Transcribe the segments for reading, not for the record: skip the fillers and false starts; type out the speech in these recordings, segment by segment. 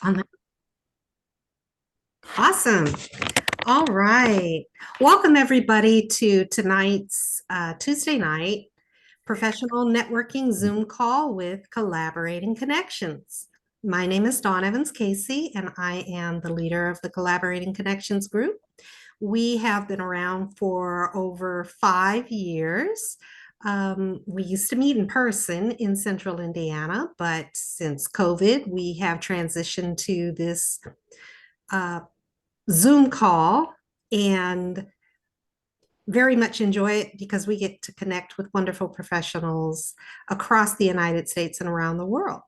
On the- Awesome. All right. Welcome, everybody, to tonight's Tuesday night professional networking Zoom call with Collaborating Connections. My name is Dawn Evans Casey, and I am the leader of the Collaborating Connections group. We have been around for over 5 years. We used to meet in person in central Indiana, but since COVID, we have transitioned to this uh, Zoom call and very much enjoy it because we get to connect with wonderful professionals across the United States and around the world.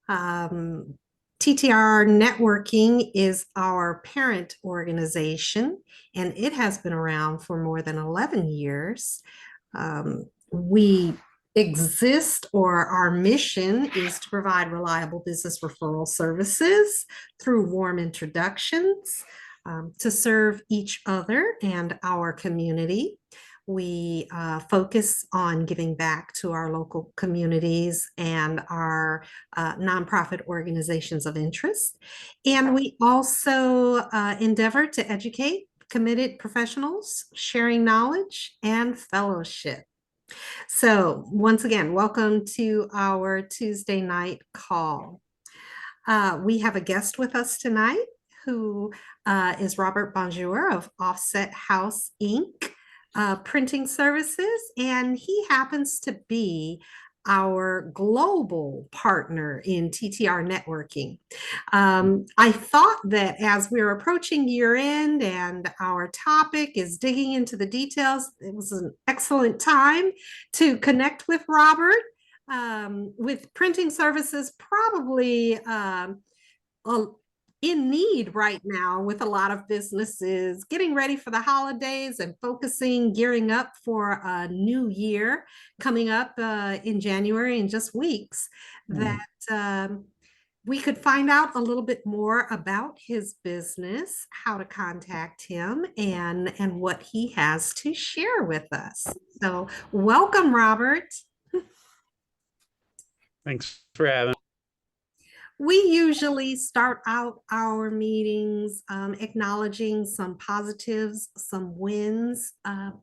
Um, TTR Networking is our parent organization, and it has been around for more than 11 years. We exist, or our mission is to provide reliable business referral services through warm introductions to serve each other and our community. We focus on giving back to our local communities and our nonprofit organizations of interest. And we also endeavor to educate committed professionals, sharing knowledge and fellowship. So, once again, welcome to our Tuesday night call. We have a guest with us tonight who is Robert Bonjour of Offset House Inc. Printing Services, and he happens to be our global partner in TTR Networking. I thought that as we're approaching year end and our topic is digging into the details, it was an excellent time to connect with Robert. With printing services probably in need right now, with a lot of businesses getting ready for the holidays and focusing, gearing up for a new year coming up in January in just weeks, that we could find out a little bit more about his business, how to contact him, and what he has to share with us. So welcome, Robert. Thanks for having. We usually start out our meetings acknowledging some positives, some wins.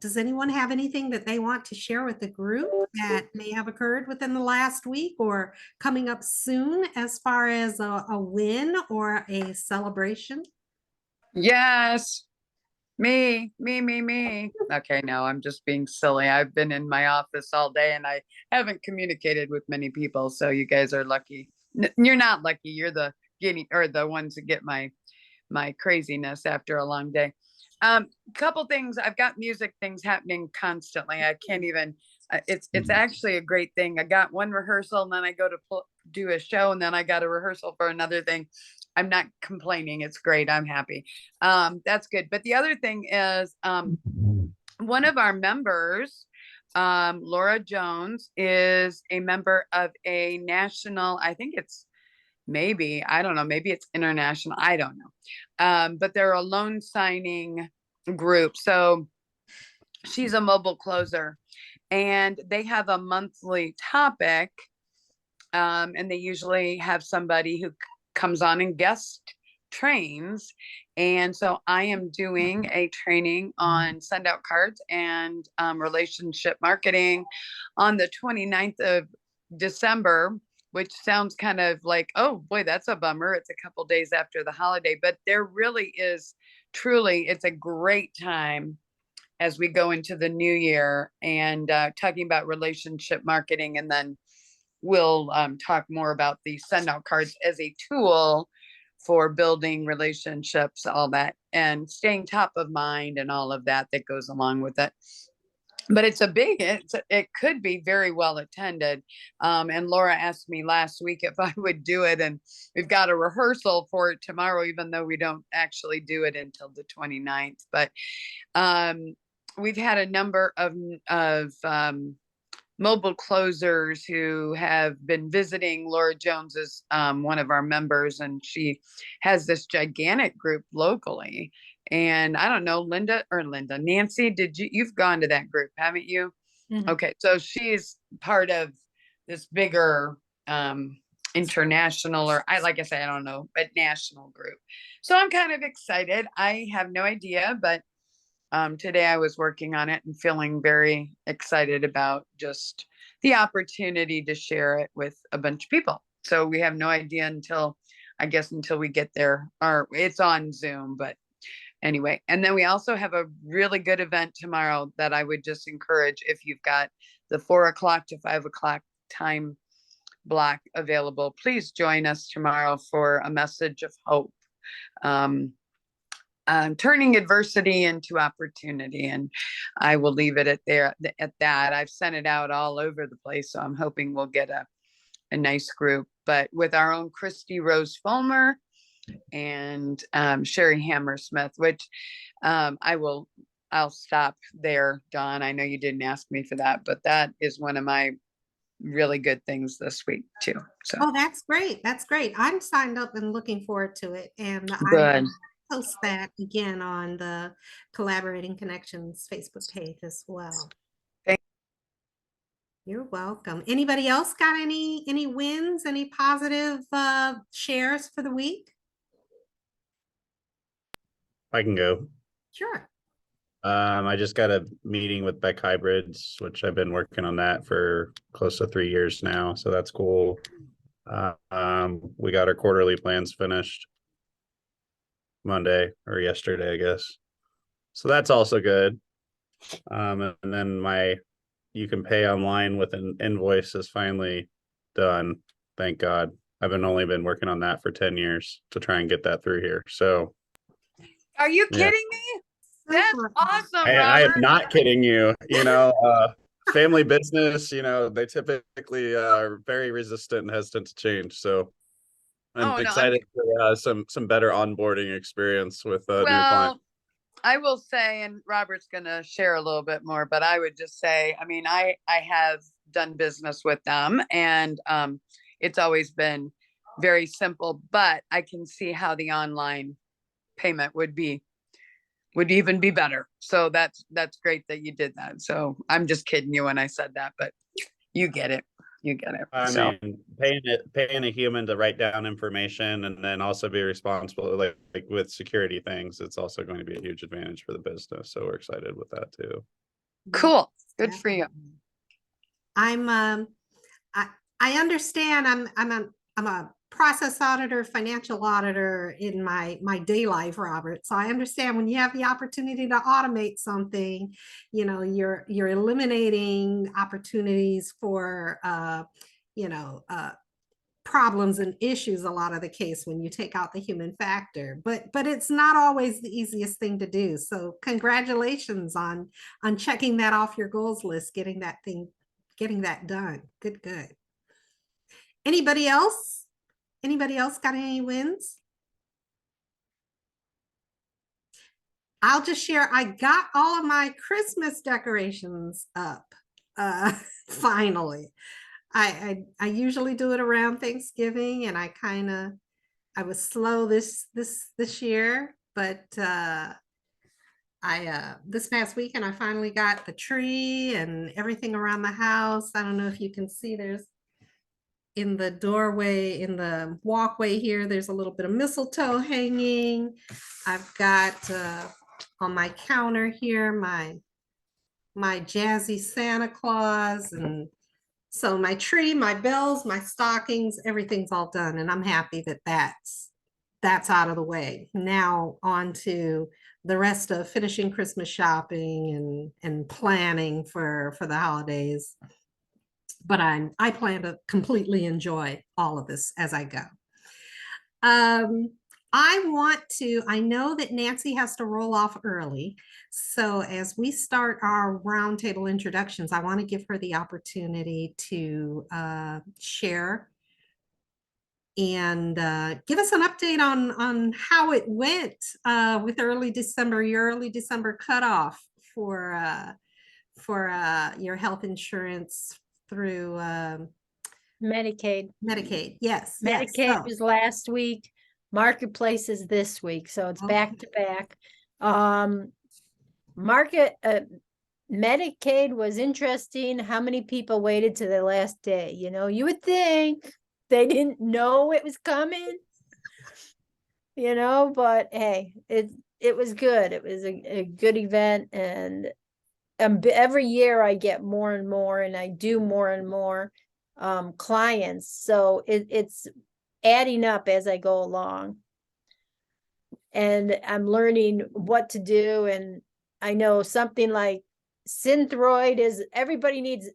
Does anyone have anything that they want to share with the group that may have occurred within the last week or coming up soon as far as a win or a celebration? Yes. Me. Okay, no, I'm just being silly. I've been in my office all day and I haven't communicated with many people. So you guys are lucky. You're not lucky. You're the the ones that get my craziness after a long day. Couple things. I've got music things happening constantly. I can't even. It's actually a great thing. I got one rehearsal and then I go to do a show and then I got a rehearsal for another thing. I'm not complaining. It's great. I'm happy. That's good. But the other thing is one of our members, Laura Jones, is a member of a national, I think it's maybe, I don't know, maybe it's international. I don't know. But they're a loan signing group. So she's a mobile closer and they have a monthly topic. And they usually have somebody who comes on and guest trains. And so I am doing a training on send out cards and relationship marketing on the 29th of December, which sounds kind of like, oh boy, that's a bummer. It's a couple days after the holiday, but there really is truly, it's a great time as we go into the new year and talking about relationship marketing. And then we'll talk more about the send out cards as a tool for building relationships, all that, and staying top of mind and all of that that goes along with it. But it could be very well attended. And Laura asked me last week if I would do it. And we've got a rehearsal for it tomorrow, even though we don't actually do it until the 29th. But we've had a number of mobile closers who have been visiting. Laura Jones is one of our members, and she has this gigantic group locally. And I don't know, Nancy, you've gone to that group, haven't you? Mm-hmm. Okay, so she's part of this bigger international, or like I say, I don't know, but national group. So I'm kind of excited. I have no idea, but today I was working on it and feeling very excited about just the opportunity to share it with a bunch of people. So we have no idea until, I guess, until we get there, or it's on Zoom, but anyway. And then we also have a really good event tomorrow that I would just encourage, if you've got the 4 o'clock to 5 o'clock time block available, please join us tomorrow for a message of hope. Turning adversity into opportunity. And I will leave it at that. I've sent it out all over the place, so I'm hoping we'll get a nice group, but with our own Christy Rose Fulmer and Sherry Hammersmith, which I'll stop there, Dawn. I know you didn't ask me for that, but that is one of my really good things this week too. So Oh, that's great. That's great. I'm signed up and looking forward to it. And I'm good. going to post that again on the Collaborating Connections Facebook page as well. You're welcome. Anybody else got any wins, any positive shares for the week? I can go. Sure. I just got a meeting with Beck Hybrids, which I've been working on that for close to 3 years now. So that's cool. We got our quarterly plans finished Monday or yesterday, I guess. So that's also good. And then you can pay online with an invoice is finally done. Thank God. I've only been working on that for 10 years to try and get that through here. So Are you yeah. kidding me? That's awesome, I am Robert. not kidding you. Family business, they typically are very resistant and hesitant to change. So I'm excited for some better onboarding experience with new clients. I will say, and Robert's going to share a little bit more, but I would just say, I mean, I have done business with them, and it's always been very simple, but I can see how the online payment would even be better. So that's great that you did that. So I'm just kidding you when I said that, but you get it. I mean, paying a human to write down information and then also be responsible, like with security things, it's also going to be a huge advantage for the business. So we're excited with that too. Cool. Good for you. I understand. I'm a process auditor, financial auditor in my day life, Robert. So I understand when you have the opportunity to automate something, you're eliminating opportunities for problems and issues a lot of the case when you take out the human factor, but it's not always the easiest thing to do. So congratulations on checking that off your goals list, getting that done. Good. Anybody else got any wins? I'll just share, I got all of my Christmas decorations up finally. I usually do it around Thanksgiving, and I was slow this year, but this past weekend I finally got the tree and everything around the house. I don't know if you can see, there's in the doorway, in the walkway here, there's a little bit of mistletoe hanging. I've got on my counter here my jazzy Santa Claus, and so my tree, my bells, my stockings, everything's all done, and I'm happy that that's out of the way. Now on to the rest of finishing Christmas shopping and planning for the holidays. But I plan to completely enjoy all of this as I go. I know that Nancy has to roll off early. So as we start our roundtable introductions, I want to give her the opportunity to share and give us an update on how it went with your early December cutoff for your health insurance through Medicaid. Yes. Medicaid was last week. Marketplace is this week, so it's back to back. Medicaid was interesting. How many people waited to the last day? You would think They didn't know it was coming, but hey, it was good. It was a good event, and every year I get more and more, and I do more and more clients. So it's adding up as I go along. And I'm learning what to do. And I know something like Synthroid is, everybody needs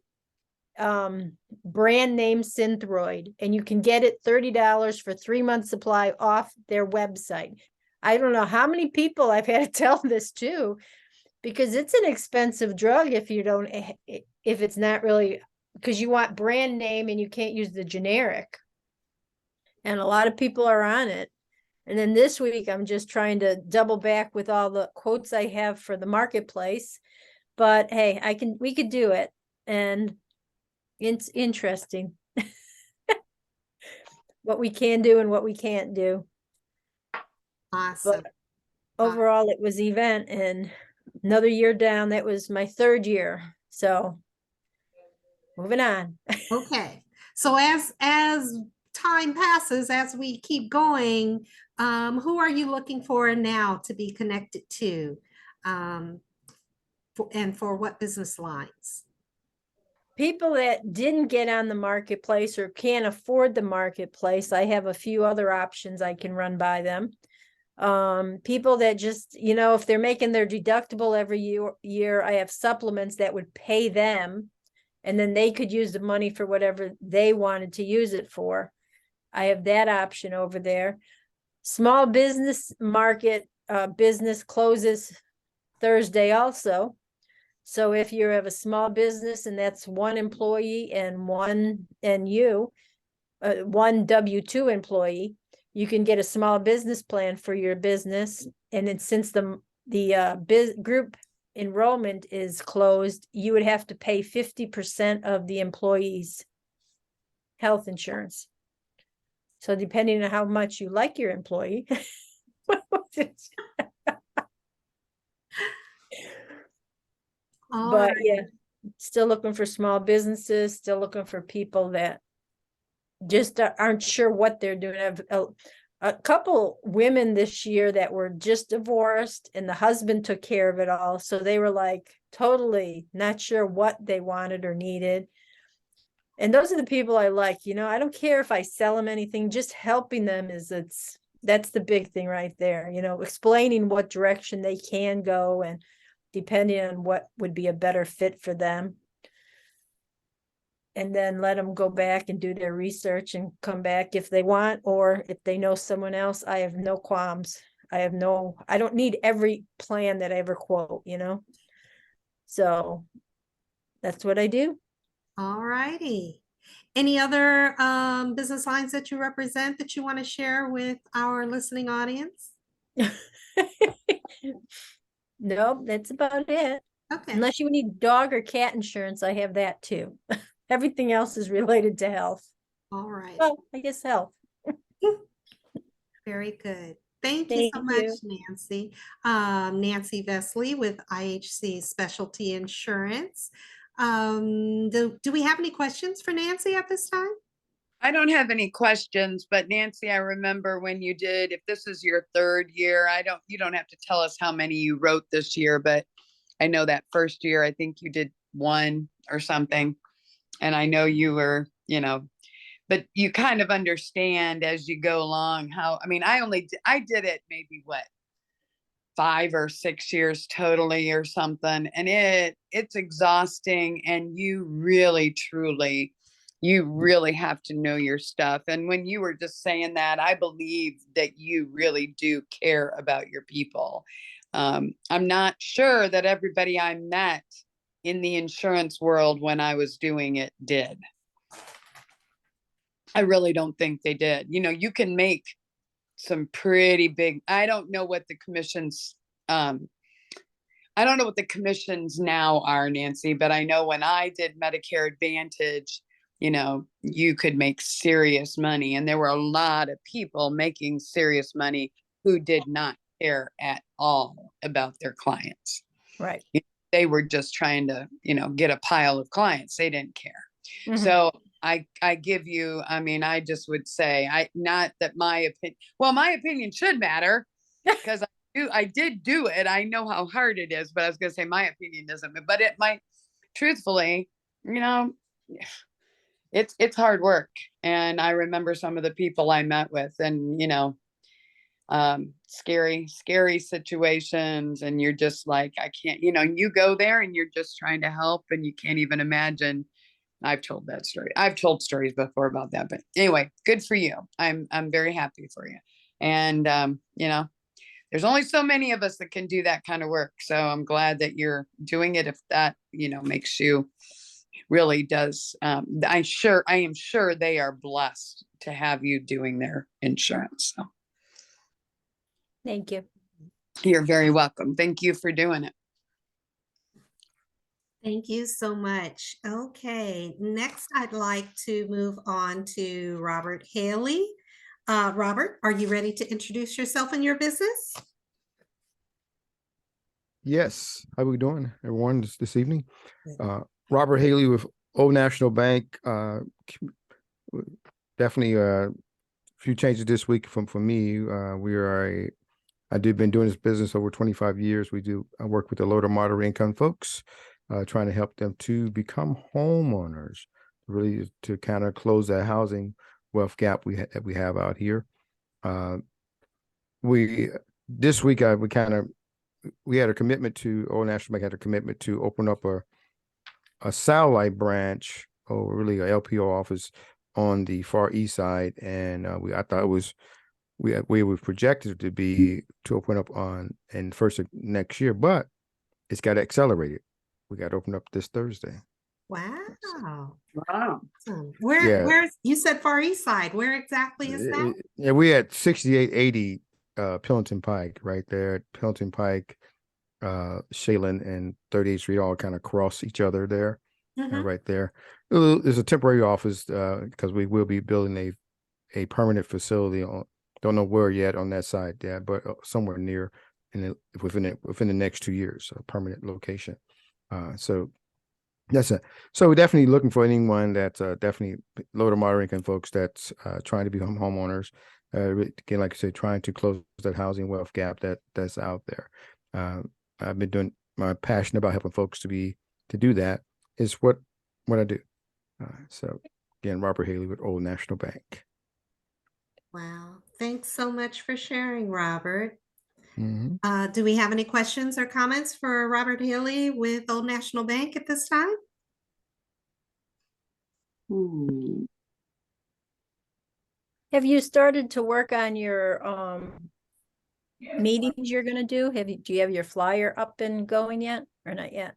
brand name Synthroid, and you can get it $30 for 3 months supply off their website. I don't know how many people I've had to tell this to, because it's an expensive drug if it's not really, because you want brand name and you can't use the generic. And a lot of people are on it. And then this week, I'm just trying to double back with all the quotes I have for the marketplace. But hey, we could do it. And it's interesting what we can do and what we can't do. Awesome. But overall, it was event, and another year down. That was my 3rd year. So moving on. Okay. So as time passes, as we keep going, who are you looking for now to be connected to? And for what business lines? People that didn't get on the marketplace or can't afford the marketplace, I have a few other options I can run by them. People that just, if they're making their deductible every year, I have supplements that would pay them, and then they could use the money for whatever they wanted to use it for. I have that option over there. Small business market, business closes Thursday also. So if you have a small business and that's one employee and one W-2 employee, you can get a small business plan for your business. And then since the group enrollment is closed, you would have to pay 50% of the employees' health insurance. So depending on how much you like your employee. But yeah, still looking for small businesses, still looking for people that just aren't sure what they're doing. I have a couple women this year that were just divorced, and the husband took care of it all. So they were like totally not sure what they wanted or needed. And those are the people I like. I don't care if I sell them anything, just helping them that's the big thing right there. Explaining what direction they can go, and depending on what would be a better fit for them. And then let them go back and do their research and come back if they want, or if they know someone else. I have no qualms. I don't need every plan that I ever quote, So that's what I do. All righty. Any other business lines that you represent that you want to share with our listening audience? Nope, that's about it. Okay. Unless you need dog or cat insurance, I have that too. Everything else is related to health. All right. Well, I guess health. Very good. Thank you so much, you. Nancy. Nancy Vesley with IHC Specialty Insurance. Do we have any questions for Nancy at this time? I don't have any questions, but Nancy, I remember when you did, if this is your 3rd year, you don't have to tell us how many you wrote this year, but I know that first year, I think you did 1 or something. And I know you were, but you kind of understand as you go along how, I did it maybe 5 or 6 years totally or something. And it's exhausting, and you really have to know your stuff. And when you were just saying that, I believe that you really do care about your people. I'm not sure that everybody I met in the insurance world when I was doing it did. I really don't think they did. You can make some pretty big, I don't know what the commissions now are, Nancy, but I know when I did Medicare Advantage, you could make serious money, and there were a lot of people making serious money who did not care at all about their clients. Right. They were just trying to, get a pile of clients. They didn't care. So I give you, I mean, I just would say, not that my opinion, well, my opinion should matter because I did do it. I know how hard it is, but I was gonna say my opinion doesn't, but it might, truthfully, you know, it's hard work. And I remember some of the people I met with, and scary situations, and you're just like, I can't, you go there and you're just trying to help, and you can't even imagine. I've told that story. I've told stories before about that, but anyway, good for you. I'm very happy for you. And there's only so many of us that can do that kind of work. So I'm glad that you're doing it. If that, makes you really does. I am sure they are blessed to have you doing their insurance. So Thank you. you're very welcome. Thank you for doing it. Thank you so much. Okay, next I'd like to move on to Robert Hailey. Robert, are you ready to introduce yourself and your business? Yes. How we doing, everyone, this evening? Robert Hailey with Old National Bank. Definitely a few changes this week for me. I've been doing this business over 25 years. I work with the low to moderate income folks, trying to help them to become homeowners, really to kind of close that housing wealth gap that we have out here. This week we had a commitment to Old National Bank had a commitment to open up a satellite branch, or really a LPO office on the far east side, and I thought it was we were projected to open up in first of next year, but it's got accelerated. We got to open up this Thursday. Wow. Wow. Awesome. Yeah. Where's you said Far East Side? Where exactly is that? Yeah, we had 6880 Pillington Pike right there. Pillington Pike, Shaylin and 38th Street all kind of cross each other there, Mhm. right there. It's a temporary office because we will be building a permanent facility on. Don't know where yet on that side, yeah, but somewhere near within the next 2 years, a permanent location. So that's it. So we're definitely looking for anyone that's definitely low to moderate income folks that's trying to become homeowners. Again, like I said, trying to close that housing wealth gap that's out there. I've been doing my passion about helping folks to do that is what I do. So again, Robert Hailey with Old National Bank. Wow. Thanks so much for sharing, Robert. Mhm. Do we have any questions or comments for Robert Hailey with Old National Bank at this time? Have you started to work on your meetings you're gonna do? Do you have your flyer up and going yet, or not yet?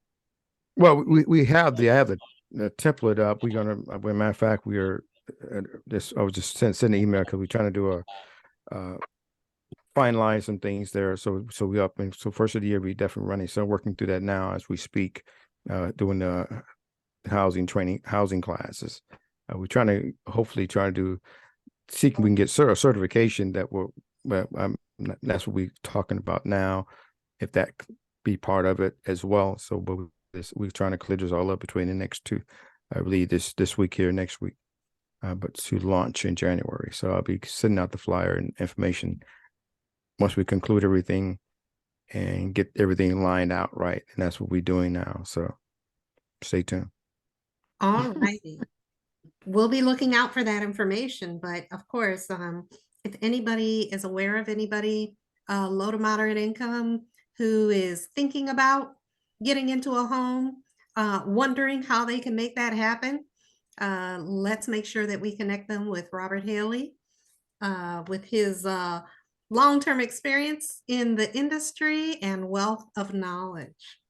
Well, we have I have the template up. We're gonna, as a matter of fact, we are I was just sending an email because we're trying to do finalize some things there. So we up, and so first of the year we definitely running. So working through that now as we speak, doing the housing classes. We're trying to hopefully see if we can get a certification that will. That's what we're talking about now. If that could be part of it as well. So, but we're trying to clear this all up between the next two. I believe this week here, next week, but to launch in January. So I'll be sending out the flyer and information once we conclude everything and get everything lined out right. And that's what we're doing now. So stay tuned. All righty. We'll be looking out for that information, but of course, if anybody is aware of anybody low to moderate income who is thinking about getting into a home, wondering how they can make that happen, let's make sure that we connect them with Robert Hailey, with his long-term experience in the industry and wealth of knowledge.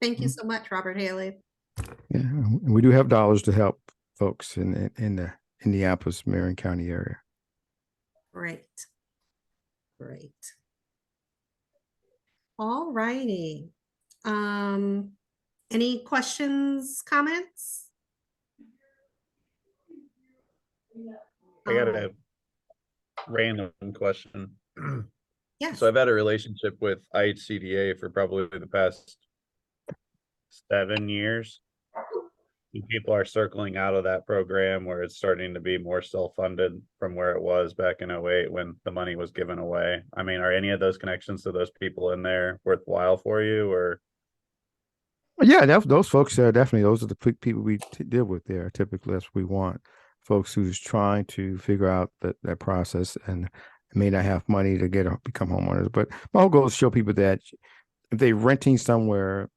Thank you so much, Robert Hailey. Yeah, and we do have dollars to help folks in the Indianapolis, Marion County area. Great. All righty. Any questions, comments? I got All right. a random question. Yes. So I've had a relationship with IHCDA for probably the past 7 years. people are circling out of that program where it's starting to be more self-funded from where it was back in 08 when the money was given away. I mean, are any of those connections to those people in there worthwhile for you, or? Yeah, those folks are definitely, those are the people we deal with there. Typically, that's what we want. Folks who's trying to figure out that process and may not have money to become homeowners. But my whole goal is to show people that if they're renting somewhere,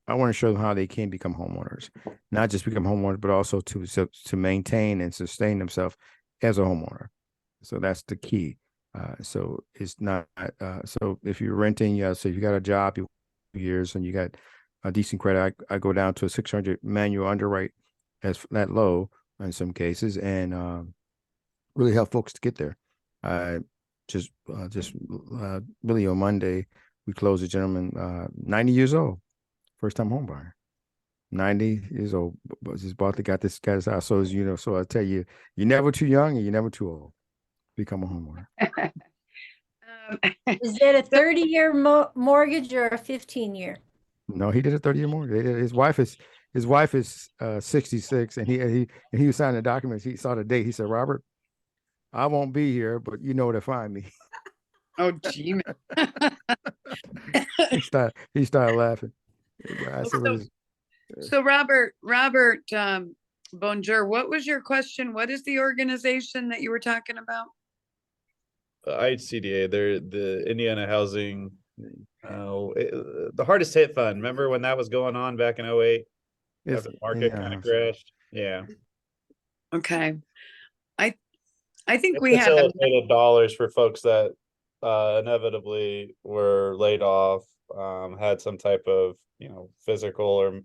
I want to show them how they can become homeowners, not just become homeowners, but also to maintain and sustain themselves as a homeowner. So that's the key. So it's not, so if you're renting, so if you got a job, years and you got a decent credit, I go down to a 600 manual underwrite as that low in some cases, and really help folks to get there. Just really on Monday, we closed a gentleman, 90 years old, first time home buyer. 90 years old, just got this guy's house. So, so I tell you, you're never too young and you're never too old to become a homeowner. Is that a 30-year mortgage or a 15-year? No, he did a 30-year mortgage. His wife is 66, and he was signing the documents. He saw the date. He said, "Robert, I won't be here, but you know where to find me." Oh, gee. He started laughing. I said, So Robert, Bonjour, what was your question? What is the organization that you were talking about? IHCDA, they're the Indiana Housing, the hardest hit fund. Remember when that was going on back in 08? It's, After the market kind of crashed. Yeah. Okay. I think It we had a, facilitated dollars for folks that inevitably were laid off, had some type of, physical or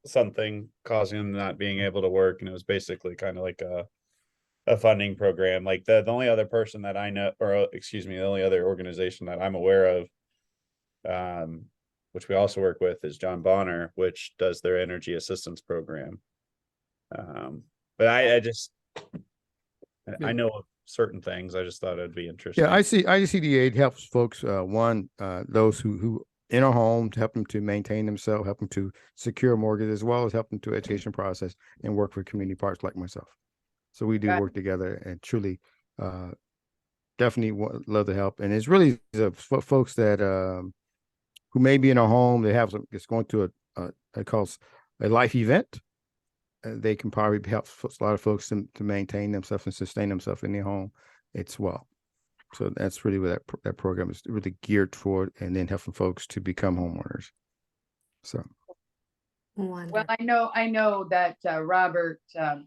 something causing them not being able to work. And it was basically kind of like a funding program. Like the only other person that I know, or excuse me, the only other organization that I'm aware of, which we also work with, is John Bonner, which does their energy assistance program. But I know of certain things. I just thought it'd be interesting. Yeah, ICDA helps folks. Those who in a home, to help them to maintain themselves, help them to secure a mortgage, as well as help them to education process and work for community partners like myself. So we do work together, and truly, definitely love the help. And it's really folks that who may be in a home, they have it's going through a life event. They can probably help a lot of folks to maintain themselves and sustain themselves in their home as well. So that's really what that program is really geared toward, and then helping folks to become homeowners. So. Wonderful. Well, I know that Robert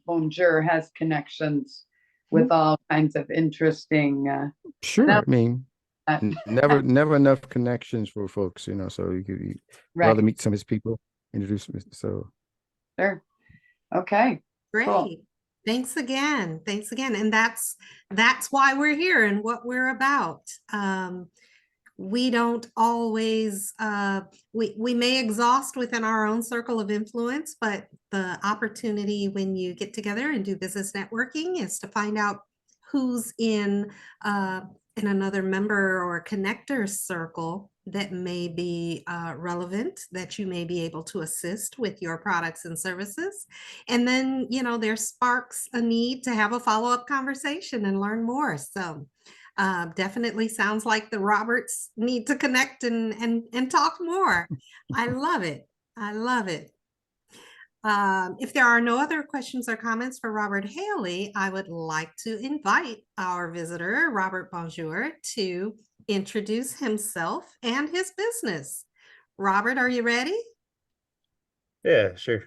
Bonjour has connections with all kinds of interesting. Sure, I mean, never enough connections for folks, So you rather meet some of his people, introduce them. So. Sure. Okay. Great. Cool. Thanks again. And that's why we're here and what we're about. We don't always, we may exhaust within our own circle of influence, but the opportunity when you get together and do business networking is to find out who's in another member or connector circle that may be relevant, that you may be able to assist with your products and services. And then, there sparks a need to have a follow-up conversation and learn more. So definitely sounds like the Roberts need to connect and talk more. I love it. If there are no other questions or comments for Robert Hailey, I would like to invite our visitor, Robert Bonjour, to introduce himself and his business. Robert, are you ready? Yeah, sure.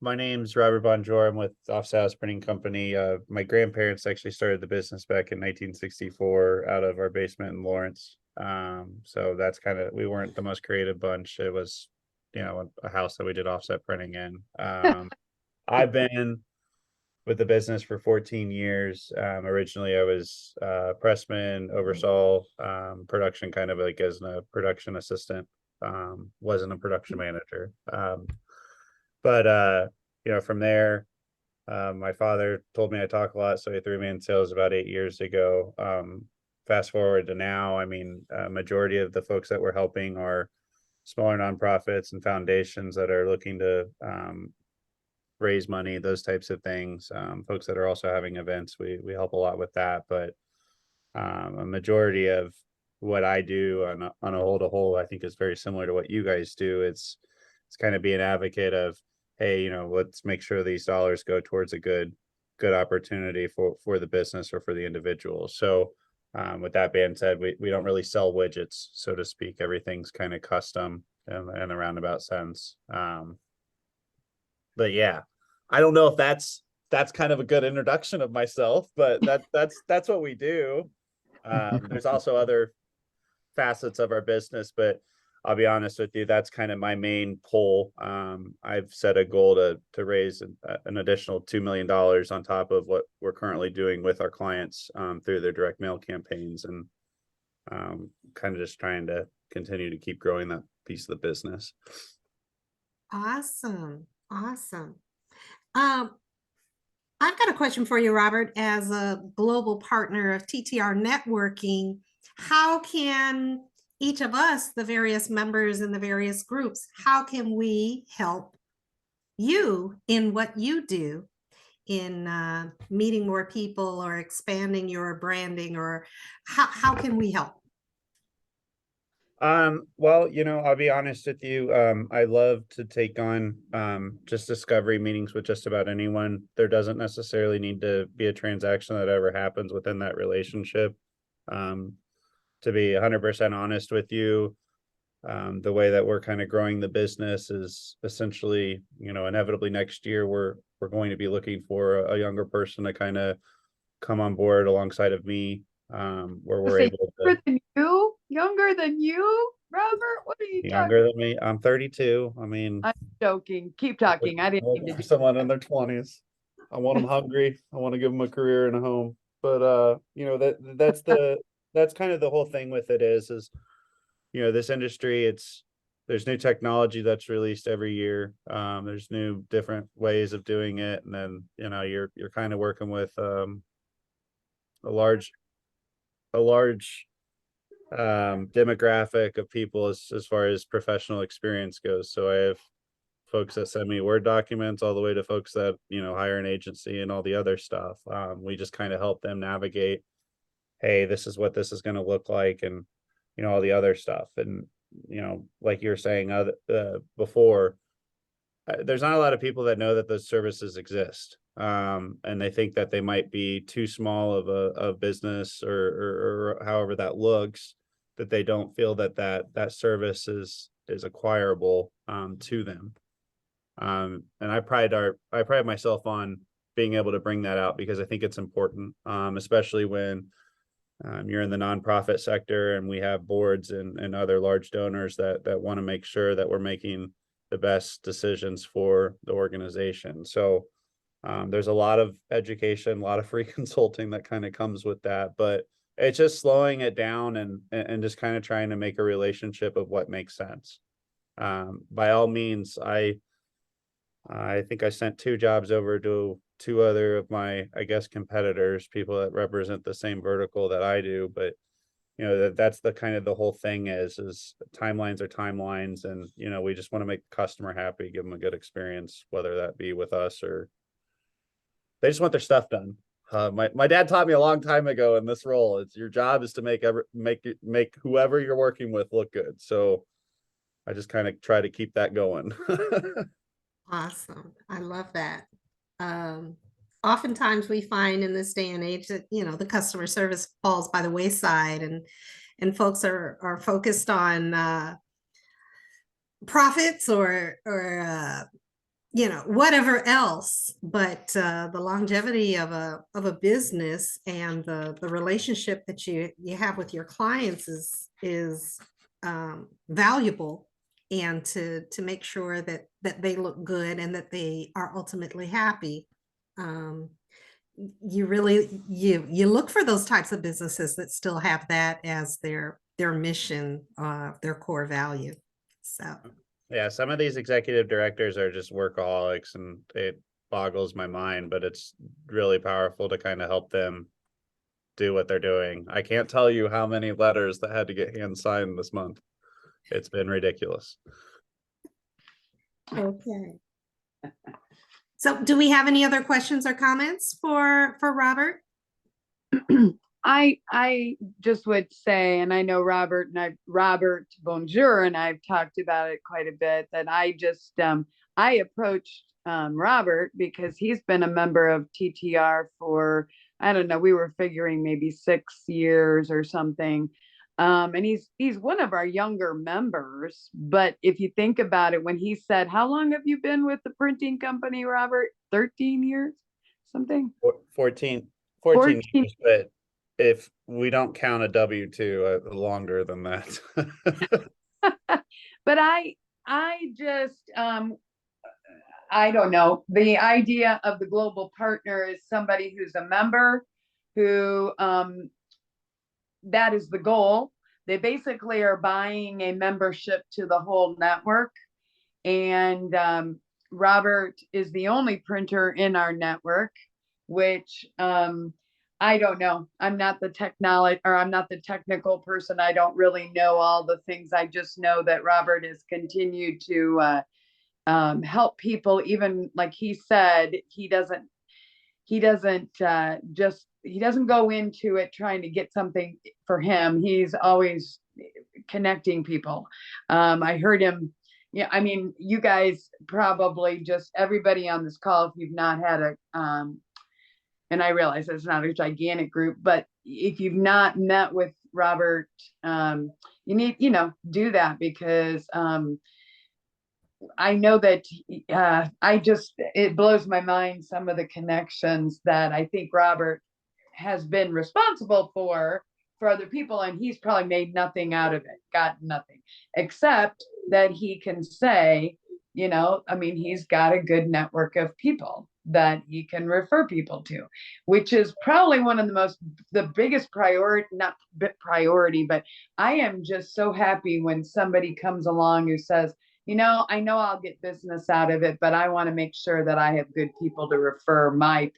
My name's Robert Bonjour. I'm with Offset House Printing Company. My grandparents actually started the business back in 1964 out of our basement in Lawrence. So that's we weren't the most creative bunch. It was, a house that we did offset printing in. I've been with the business for 14 years. Originally I was pressman, oversaw production, kind of like as a production assistant. Wasn't a production manager. But from there, my father told me I talk a lot, so he threw me in sales about 8 years ago. Fast forward to now, majority of the folks that we're helping are smaller nonprofits and foundations that are looking to raise money, those types of things. Folks that are also having events, we help a lot with that. But a majority of what I do on a whole to whole, I think is very similar to what you guys do. It's kind of be an advocate of, hey, you know, let's make sure these dollars go towards a good opportunity for the business or for the individual. So with that being said, we don't really sell widgets, so to speak. Everything's kind of custom in a roundabout sense. But yeah, I don't know if that's kind of a good introduction of myself, but that's what we do. There's also other facets of our business, but I'll be honest with you, that's kind of my main pull. I've set a goal to raise an additional $2 million on top of what we're currently doing with our clients through their direct mail campaigns, and kind of just trying to continue to keep growing that piece of the business. Awesome. Awesome. I've got a question for you, Robert. As a global partner of TTR Networking, how can each of us, the various members in the various groups, how can we help you in what you do in meeting more people or expanding your branding, or how can we help? Well, you know, I'll be honest with you. I love to take on just discovery meetings with just about anyone. There doesn't necessarily need to be a transaction that ever happens within that relationship. To be 100% honest with you, the way that we're kind of growing the business is essentially, you know, inevitably next year we're going to be looking for a younger person to kind of come on board alongside of me, where we're able to. Younger than you, Robert? What are you Younger than me. I'm 32. I mean, I'm joking. Keep talking. I didn't mean to for do someone in their 20s. I want them hungry. I want to give them a career and a home. But you know, that's kind of the whole thing with it is, you know, this industry, there's new technology that's released every year. There's new different ways of doing it. And then, you know, you're kind of working with a large demographic of people as far as professional experience goes. So I have folks that send me Word documents all the way to folks that, you know, hire an agency and all the other stuff. We just kind of help them navigate, hey, this is what this is going to look like, and, you know, all the other stuff. And, you know, like you're saying before, there's not a lot of people that know that those services exist. And they think that they might be too small of a business or however that looks, that they don't feel that service is acquirable to them. And I pride myself on being able to bring that out, because I think it's important, especially when you're in the nonprofit sector and we have boards and other large donors that want to make sure that we're making the best decisions for the organization. So there's a lot of education, a lot of free consulting that kind of comes with that, but it's just slowing it down and just kind of trying to make a relationship of what makes sense. By all means, I think I sent 2 jobs over to 2 other of my, I guess, competitors, people that represent the same vertical that I do. But, you know, that's the kind of the whole thing is timelines are timelines. And, you know, we just want to make the customer happy, give them a good experience, whether that be with us or they just want their stuff done. My dad taught me a long time ago in this role, it's your job is to make whoever you're working with look good. So I just kind of try to keep that going. Awesome. I love that. Oftentimes we find in this day and age that, you know, the customer service falls by the wayside, and folks are focused on profits or you know, whatever else. But the longevity of a business and the relationship that you have with your clients is valuable, and to make sure that they look good and that they are ultimately happy. You really you look for those types of businesses that still have that as their mission, their core value. So Yeah, some of these executive directors are just workaholics, and it boggles my mind, but it's really powerful to kind of help them do what they're doing. I can't tell you how many letters that had to get hand signed this month. It's been ridiculous. okay. So do we have any other questions or comments for Robert? I just would say, and I know Robert Bonjour and I've talked about it quite a bit, that I approached Robert because he's been a member of TTR for, I don't know, we were figuring maybe 6 years or something. And he's one of our younger members. But if you think about it, when he said, "How long have you been with the printing company, Robert?" 13 years, something. 14 14. years, but if we don't count a W-2, longer than that. But I just I don't know. The idea of the global partner is somebody who's a member who that is the goal. They basically are buying a membership to the whole network. And Robert is the only printer in our network, which I don't know. I'm not the technical person. I don't really know all the things. I just know that Robert has continued to help people. Even like he said, he doesn't go into it trying to get something for him. He's always connecting people. I heard him. Yeah, I mean, you guys probably, just everybody on this call, if you've not had and I realize it's not a gigantic group, but if you've not met with Robert, you need, do that, because I know that it blows my mind, some of the connections that I think Robert has been responsible for other people, and he's probably made nothing out of it, gotten nothing, except that he can say, I mean, he's got a good network of people that he can refer people to, which is probably one of the biggest priority, not priority, but I am just so happy when somebody comes along who says, I know I'll get business out of it, but I want to make sure that I have good people to refer my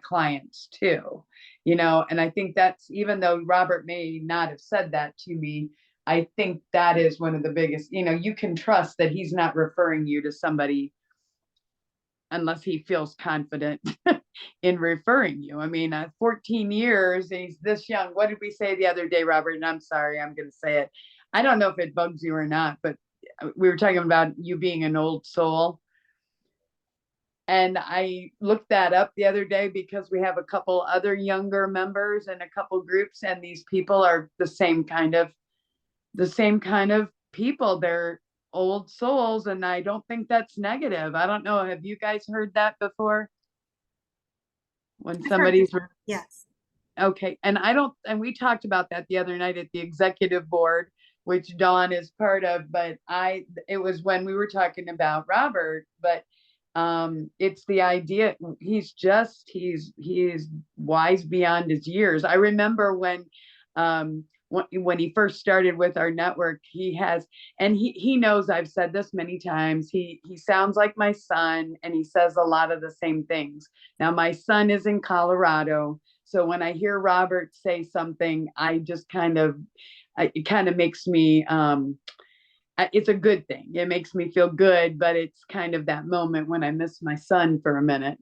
clients to, and I think that's, even though Robert may not have said that to me, I think that is one of the biggest, you can trust that he's not referring you to somebody unless he feels confident in referring you. I mean, 14 years, and he's this young. What did we say the other day, Robert? And I'm sorry, I'm going to say it. I don't know if it bugs you or not, but we were talking about you being an old soul. And I looked that up the other day because we have a couple other younger members and a couple groups, and these people are the same kind of people. They're old souls, and I don't think that's negative. I don't know. Have you guys heard that before? When somebody's yes. Okay. And we talked about that the other night at the executive board, which Dawn is part of, but it was when we were talking about Robert, but it's the idea, he's wise beyond his years. I remember when he first started with our network, he knows I've said this many times, he sounds like my son, and he says a lot of the same things. Now, my son is in Colorado, so when I hear Robert say something, it kind of makes me, it's a good thing. It makes me feel good, but it's kind of that moment when I miss my son for a minute,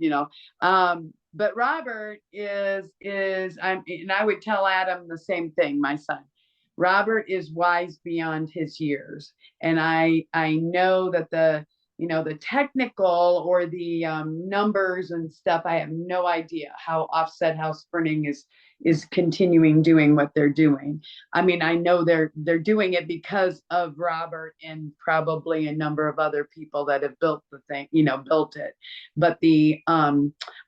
but Robert and I would tell Adam the same thing, my son. Robert is wise beyond his years. And I know that the technical or the numbers and stuff, I have no idea how Offset House Printing is continuing doing what they're doing. I mean, I know they're doing it because of Robert and probably a number of other people that have built the thing, built it. But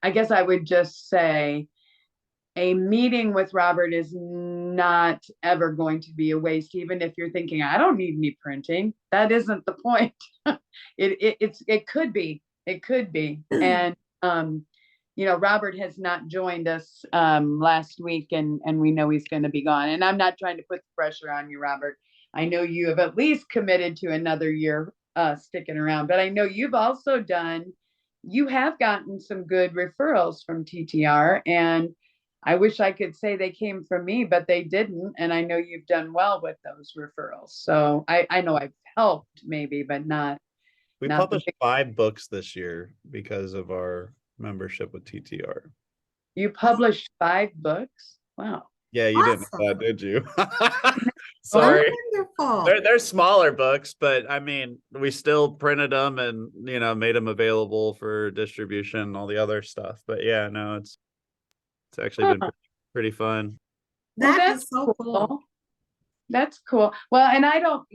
I guess I would just say a meeting with Robert is not ever going to be a waste, even if you're thinking, I don't need any printing. That isn't the point. It could be. And Robert has not joined us last week, and we know he's going to be gone. And I'm not trying to put the pressure on you, Robert. I know you have at least committed to another year sticking around, but I know you have gotten some good referrals from TTR, and I wish I could say they came from me, but they didn't. And I know you've done well with those referrals. So I know I've helped maybe, but not. We Not the published big- 5 books this year because of our membership with TTR. You published 5 books? Wow. Yeah, you didn't know Awesome. that, did you? Oh, Sorry. wonderful. They're smaller books, but I mean, we still printed them and, you know, made them available for distribution and all the other stuff. But yeah, no, it's actually been Huh. pretty fun. Well, That that's is so cool. That's cool. Well, and I don't,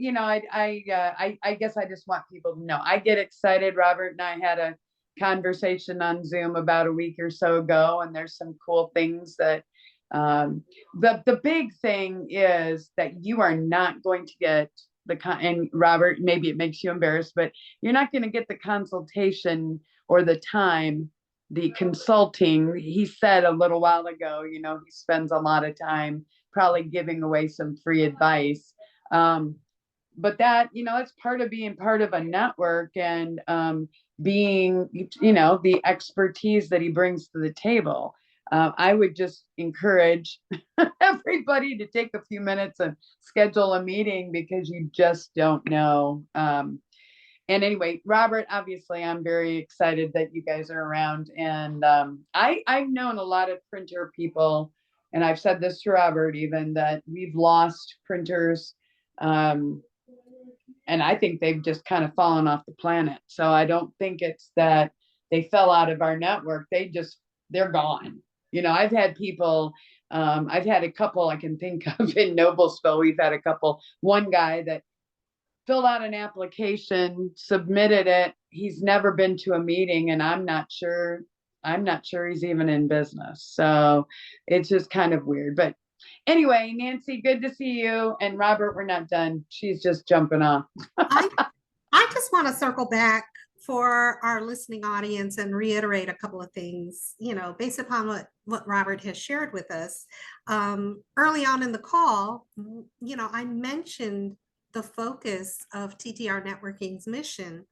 I guess I just want people to know. I get excited. Robert and I had a conversation on Zoom about a week or so ago, and there's some cool things that the big thing is that you are not going to get and Robert, maybe it makes you embarrassed, but you're not going to get the consultation or the time, the consulting. He said a little while ago, he spends a lot of time probably giving away some free advice. But that, it's part of being part of a network and being, the expertise that he brings to the table. I would just encourage everybody to take a few minutes and schedule a meeting because you just don't know. And anyway, Robert, obviously, I'm very excited that you guys are around. And I've known a lot of printer people, and I've said this to Robert even, that we've lost printers. And I think they've just kind of fallen off the planet. So I don't think it's that they fell out of our network. They're gone. I've had people, I've had a couple I can think of in Noblesville. We've had a couple, one guy that filled out an application, submitted it. He's never been to a meeting, and I'm not sure he's even in business. So it's just kind of weird. But anyway, Nancy, good to see you. And Robert, we're not done. She's just jumping off. I just want to circle back for our listening audience and reiterate a couple of things, based upon what Robert has shared with us. Early on in the call, I mentioned the focus of TTR Networking's mission.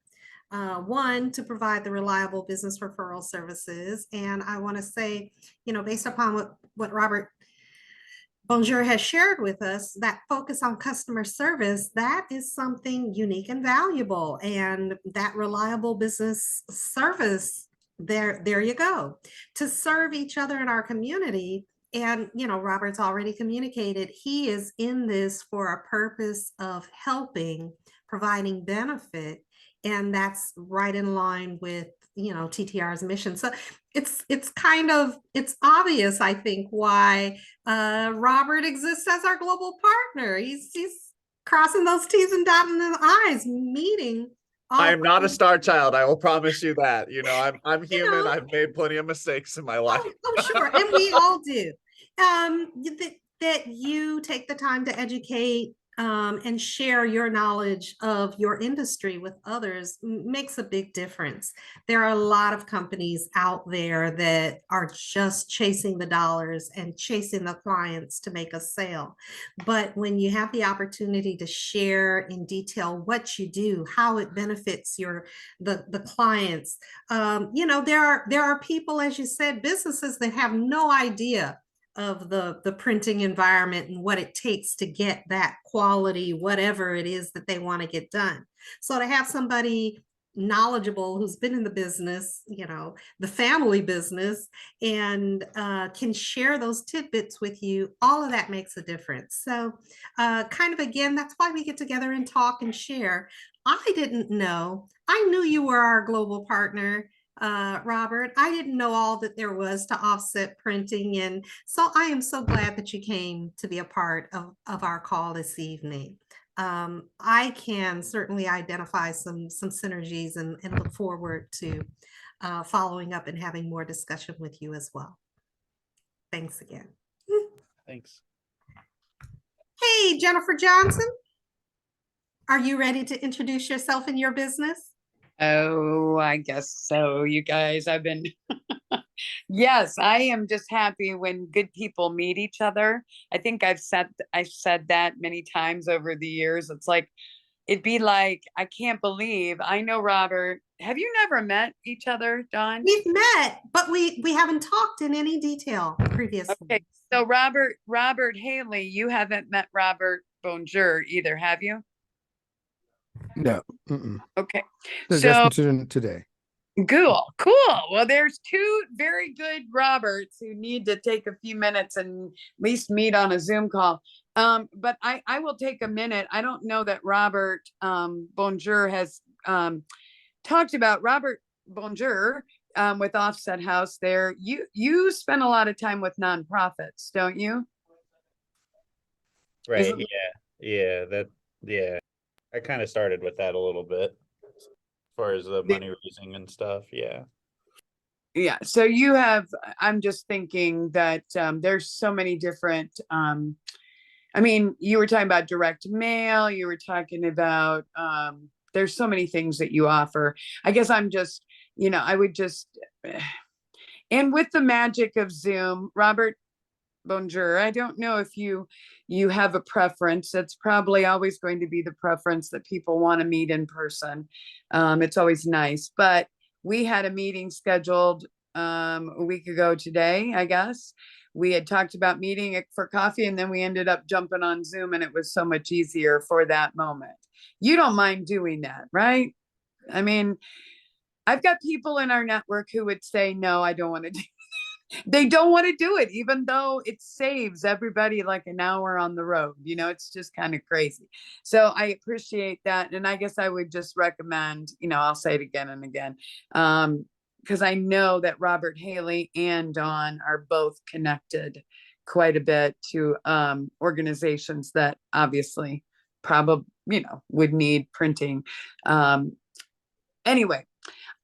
One, to provide the reliable business referral services. And I want to say, based upon what Robert Bonjour has shared with us, that focus on customer service, that is something unique and valuable. And that reliable business service, there you go. To serve each other in our community. And, Robert's already communicated, he is in this for a purpose of helping, providing benefit. And that's right in line with, TTR's mission. So it's obvious, I think, why Robert exists as our global partner. He's crossing those T's and dotting the I's, meeting. I am not a star child. I will promise you that. I'm human. know. I've made plenty of mistakes in my life. Oh, sure. And we all do. That you take the time to educate and share your knowledge of your industry with others makes a big difference. There are a lot of companies out there that are just chasing the dollars and chasing the clients to make a sale. But when you have the opportunity to share in detail what you do, how it benefits the clients, there are people, as you said, businesses that have no idea of the printing environment and what it takes to get that quality, whatever it is that they want to get done. So to have somebody knowledgeable who's been in the business, the family business, and can share those tidbits with you, all of that makes a difference. So kind of, again, that's why we get together and talk and share. I didn't know. I knew you were our global partner, Robert. I didn't know all that there was to offset printing. And so I am so glad that you came to be a part of our call this evening. I can certainly identify some synergies and look forward to following up and having more discussion with you as well. Thanks again. Thanks. Hey, Jennifer Johnson. Are you ready to introduce yourself and your business? Oh, I guess so, you guys. Yes, I am just happy when good people meet each other. I think I've said that many times over the years. It's like, it'd be like, I can't believe I know Robert. Have you never met each other, Dawn? We've met, but we haven't talked in any detail previously. Okay, so Robert Hailey, you haven't met Robert Bonjour either, have you? No. Mm-mm. Okay. That's So considered today. cool. Well, there's two very good Roberts who need to take a few minutes and at least meet on a Zoom call. But I will take a minute. I don't know that Robert Bonjour has talked about Robert Bonjour with Offset House there. You spend a lot of time with nonprofits, don't you? Right. Is it- Yeah. I kind of started with that a little bit as far as the money raising and stuff. Yeah. Yeah, so you have, I'm just thinking that there's so many different, I mean, you were talking about direct mail, you were talking about, there's so many things that you offer. I guess I'm just, I would just, and with the magic of Zoom, Robert Bonjour, I don't know if you have a preference. It's probably always going to be the preference that people want to meet in person. It's always nice, but we had a meeting scheduled a week ago today, I guess. We had talked about meeting for coffee, and then we ended up jumping on Zoom, and it was so much easier for that moment. You don't mind doing that, right? I mean, I've got people in our network who would say, no, I don't want to do they don't want to do it, even though it saves everybody like an hour on the road. It's just kind of crazy. So I appreciate that. And I guess I would just recommend, I'll say it again and again, because I know that Robert, Hailey, and Dawn are both connected quite a bit to organizations that obviously probably, would need printing. Anyway,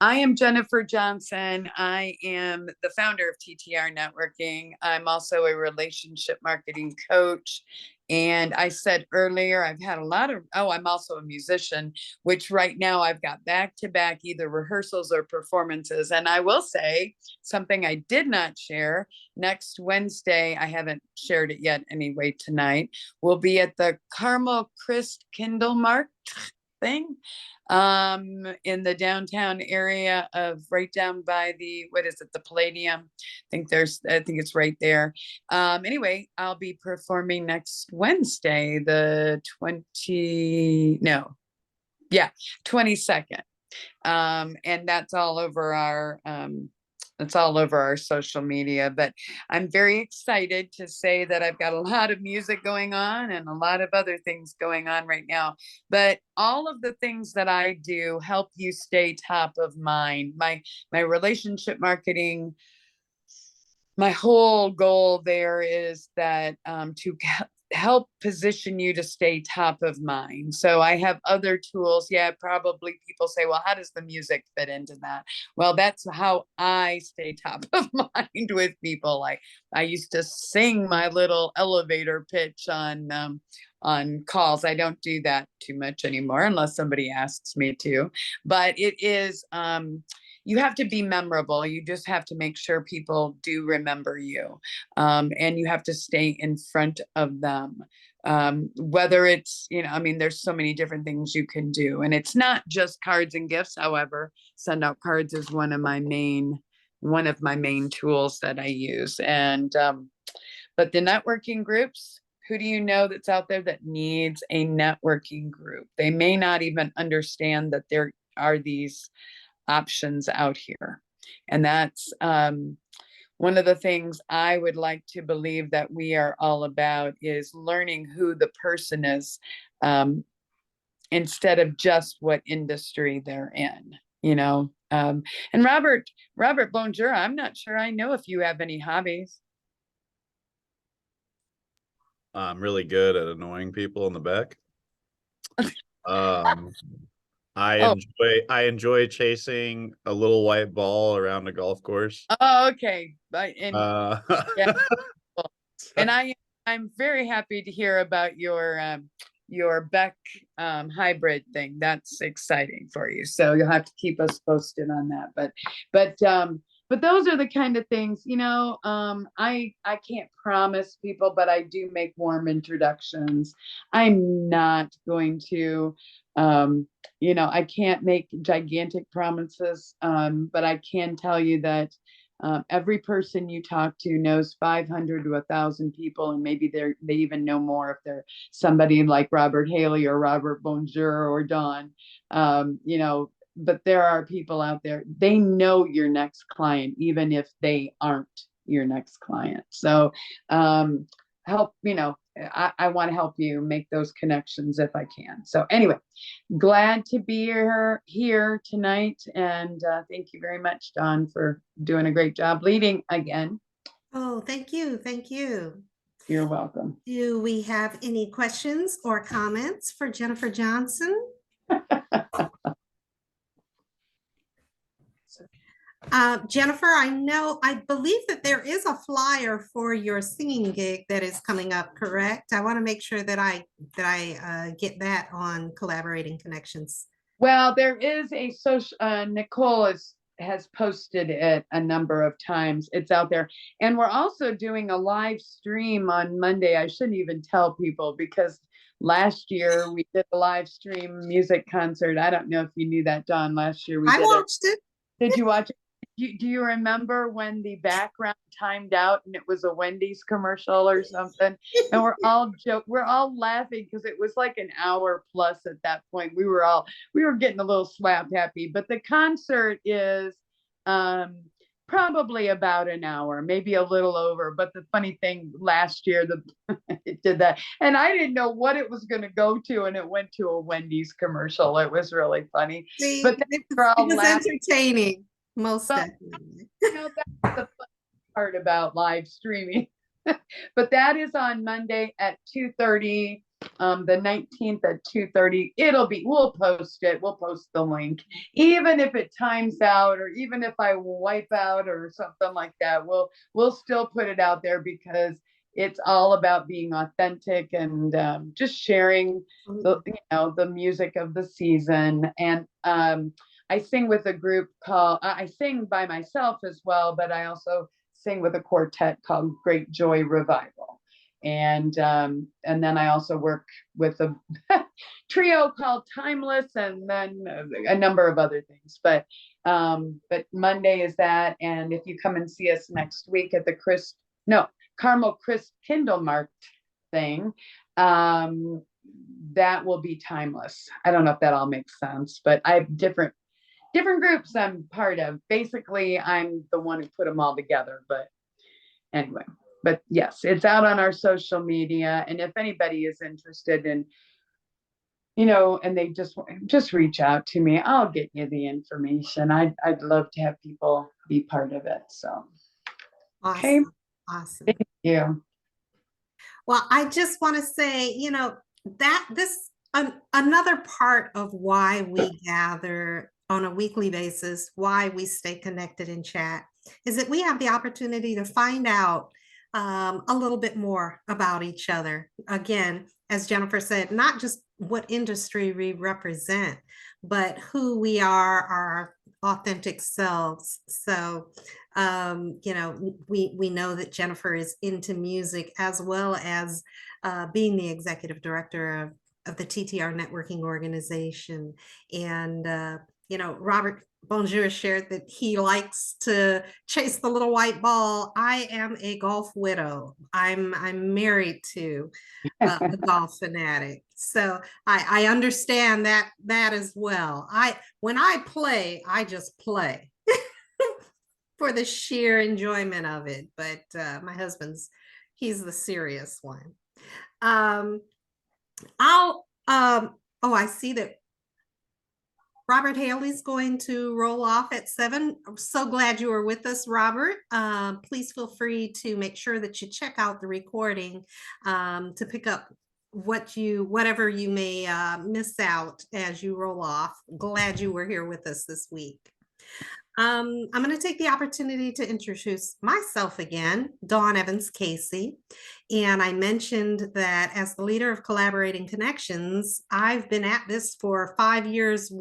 I am Jennifer Johnson. I am the founder of TTR Networking. I'm also a relationship marketing coach. And I said earlier, I've had I'm also a musician, which right now I've got back-to-back either rehearsals or performances. And I will say something I did not share. Next Wednesday, I haven't shared it yet anyway tonight, we'll be at the Carmel Christ Kindle Mark thing in the downtown area of right down by the the Palladium. I think it's right there. Anyway, I'll be performing next Wednesday, the 22nd. And that's all over our social media, but I'm very excited to say that I've got a lot of music going on and a lot of other things going on right now. But all of the things that I do help you stay top of mind. My relationship marketing, my whole goal there is that to help position you to stay top of mind. So I have other tools. Yeah, probably people say, well, how does the music fit into that? Well, that's how I stay top of mind with people. I used to sing my little elevator pitch on calls. I don't do that too much anymore unless somebody asks me to, but it is you have to be memorable. You just have to make sure people do remember you. And you have to stay in front of them. Whether it's, there's so many different things you can do. And it's not just cards and gifts. However, send out cards is one of my main tools that I use. And, but the networking groups, who do you know that's out there that needs a networking group? They may not even understand that there are these options out here. And that's one of the things I would like to believe that we are all about is learning who the person is instead of just what industry they're in, and Robert Bonjour, I'm not sure I know if you have any hobbies. I'm really good at annoying people in the back. I enjoy chasing a little white ball around a golf course. Oh, okay. But yeah. And I'm very happy to hear about your Beck hybrid thing. That's exciting for you. So you'll have to keep us posted on that. But those are the kind of things, I can't promise people, but I do make warm introductions. I'm not going to I can't make gigantic promises, but I can tell you that Every person you talk to knows 500 to 1,000 people, and maybe they even know more if they're somebody like Robert Hailey or Robert Bonjour or Don. You know, but there are people out there, they know your next client, even if they aren't your next client. So help, you know, I want to help you make those connections if I can. So anyway, glad to be here tonight. And thank you very much, Don, for doing a great job leading again. Oh, thank you. Thank you. You're welcome. Do we have any questions or comments for Jennifer Johnson? Jennifer, I believe that there is a flyer for your singing gig that is coming up, correct? I want to make sure that I get that on Collaborating Connections. Well, there is a social, Nicole has posted it a number of times. It's out there. And we're also doing a live stream on Monday. I shouldn't even tell people because last year we did a live stream music concert. I don't know if you knew that, Don. Last year we did watched it. Did you watch it? Do you remember when the background timed out and it was a Wendy's commercial or something? And we're all laughing because it was like an hour plus at that point. We were getting a little slap happy, but the concert is probably about an hour, maybe a little over. But the funny thing, last year it did that, and I didn't know what it was going to go to, and it went to a Wendy's commercial. It was really funny. See, but it was entertaining. Most definitely. You know, that's the fun part about live streaming. But that is on Monday at 2:30, the 19th at 2:30. We'll post it. We'll post the link. Even if it times out, or even if I wipe out or something like that, we'll still put it out there because it's all about being authentic and just sharing the music of the season. And I sing with a group I sing by myself as well, but I also sing with a quartet called Great Joy Revival. And then I also work with a trio called Timeless, and then a number of other things. But Monday is that. And if you come and see us next week at the Carmel Crisp Kindle Marked thing, that will be Timeless. I don't know if that all makes sense, but I have different groups I'm part of. Basically, I'm the one who put them all together. But anyway, but yes, it's out on our social media. And if anybody is interested in, and they just reach out to me, I'll get you the information. I'd love to have people be part of it. So, awesome. Okay. Awesome. Thank you. Well, I just want to say, another part of why we gather on a weekly basis, why we stay connected in chat, is that we have the opportunity to find out a little bit more about each other. Again, as Jennifer said, not just what industry we represent, but who we are, our authentic selves. So, we know that Jennifer is into music, as well as being the executive director of the TTR networking organization. And, Robert Bonjour shared that he likes to chase the little white ball. I am a golf widow. I'm married to a golf fanatic. So I understand that as well. When I play, I just play for the sheer enjoyment of it. But my husband's, he's the serious one. I see that Robert Hailey's going to roll off at 7. I'm so glad you were with us, Robert. Please feel free to make sure that you check out the recording to pick up whatever you may miss out as you roll off. Glad you were here with us this week. I'm going to take the opportunity to introduce myself again, Dawn Evans Casey. And I mentioned that as the leader of Collaborating Connections, I've been at this for 5 years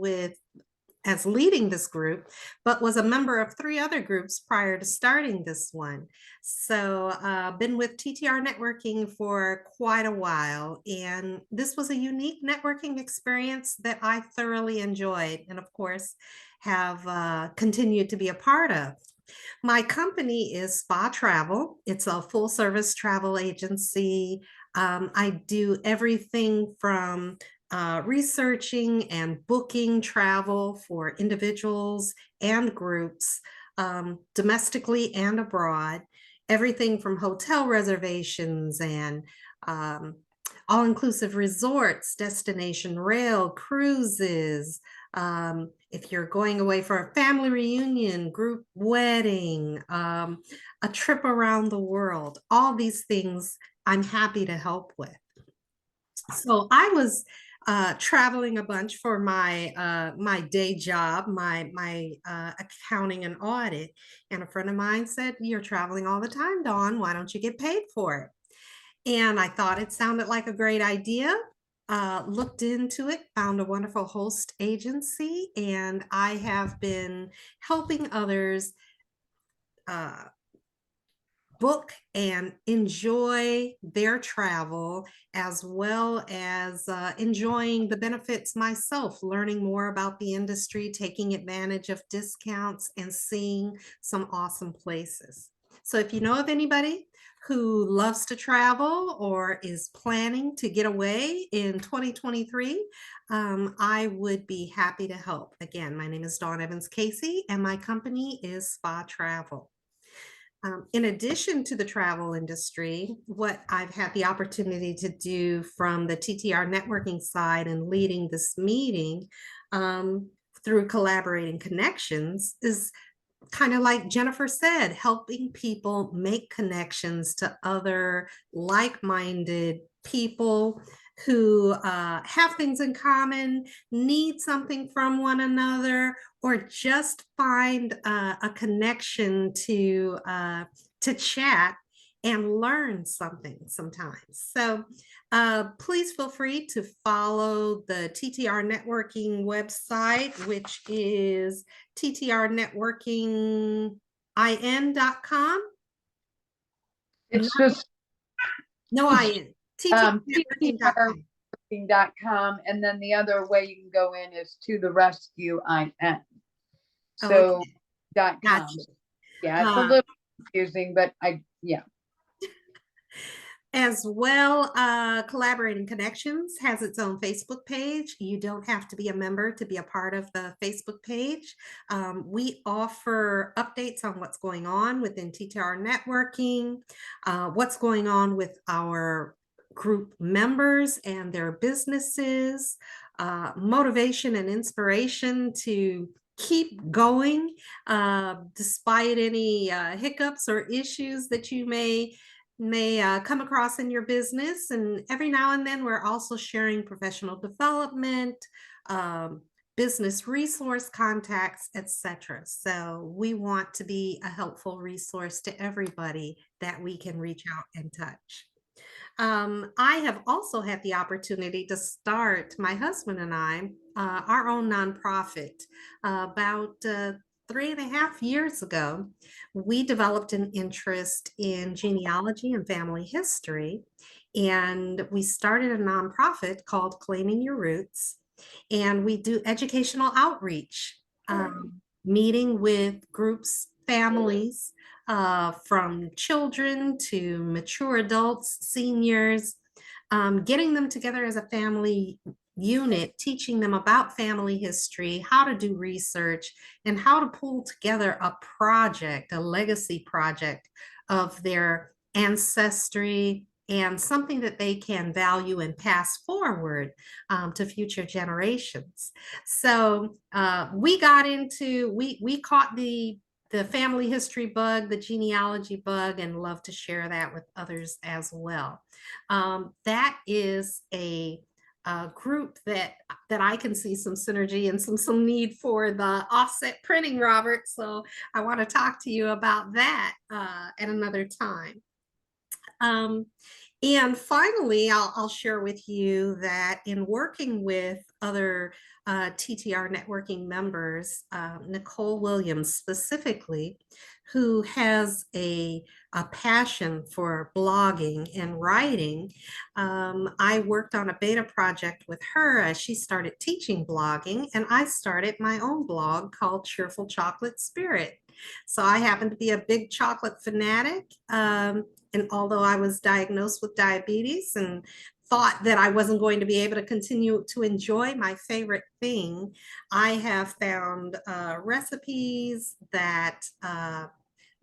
as leading this group, but was a member of 3 other groups prior to starting this one. So been with TTR networking for quite a while. And this was a unique networking experience that I thoroughly enjoyed. And of course, have continued to be a part of. My company is Spa Travel. It's a full service travel agency. I do everything from researching and booking travel for individuals and groups, domestically and abroad. Everything from hotel reservations and all-inclusive resorts, destination rail, cruises. If you're going away for a family reunion, group wedding, a trip around the world, all these things I'm happy to help with. So I was traveling a bunch for my day job, my accounting and audit, and a friend of mine said, "You're traveling all the time, Dawn. Why don't you get paid for it?" And I thought it sounded like a great idea. Looked into it, found a wonderful host agency, and I have been helping others uh, book and enjoy their travel, as well as enjoying the benefits myself, learning more about the industry, taking advantage of discounts, and seeing some awesome places. So if you know of anybody who loves to travel or is planning to get away in 2023, I would be happy to help. Again, my name is Dawn Evans Casey, and my company is Spa Travel. In addition to the travel industry, what I've had the opportunity to do from the TTR networking side and leading this meeting through collaborating connections is kind of like Jennifer said, helping people make connections to other like-minded people who have things in common, need something from one another, or just find a connection to chat and learn something sometimes. So please feel free to follow the TTR Networking website, which is ttrnetworkingin.com. It's just No, IN. ttrnetworking.com. TTR.com, and then the other way you can go in is to the rescue IN. Oh, So okay. .com. Gotcha. Yeah, it's a little confusing, but yeah. As well, Collaborating Connections has its own Facebook page. You don't have to be a member to be a part of the Facebook page. We offer updates on what's going on within TTR networking, what's going on with our group members and their businesses, motivation and inspiration to keep going despite any hiccups or issues that you may come across in your business. And every now and then we're also sharing professional development, business resource contacts, etc. So we want to be a helpful resource to everybody that we can reach out and touch. I have also had the opportunity to start, my husband and I, our own nonprofit about 3.5 years ago. We developed an interest in genealogy and family history, and we started a nonprofit called Claiming Your Roots, and we do educational outreach, meeting with groups, families, from children to mature adults, seniors, getting them together as a family unit, teaching them about family history, how to do research, and how to pull together a project, a legacy project of their ancestry and something that they can value and pass forward to future generations. So we caught the family history bug, the genealogy bug, and love to share that with others as well. That is a group that I can see some synergy and some need for the offset printing, Robert. So I want to talk to you about that at another time. And finally, I'll share with you that in working with other TTR networking members, Nicole Williams specifically, who has a passion for blogging and writing, I worked on a beta project with her as she started teaching blogging, and I started my own blog called Cheerful Chocolate Spirit. So I happen to be a big chocolate fanatic. And although I was diagnosed with diabetes and thought that I wasn't going to be able to continue to enjoy my favorite thing, I have found recipes that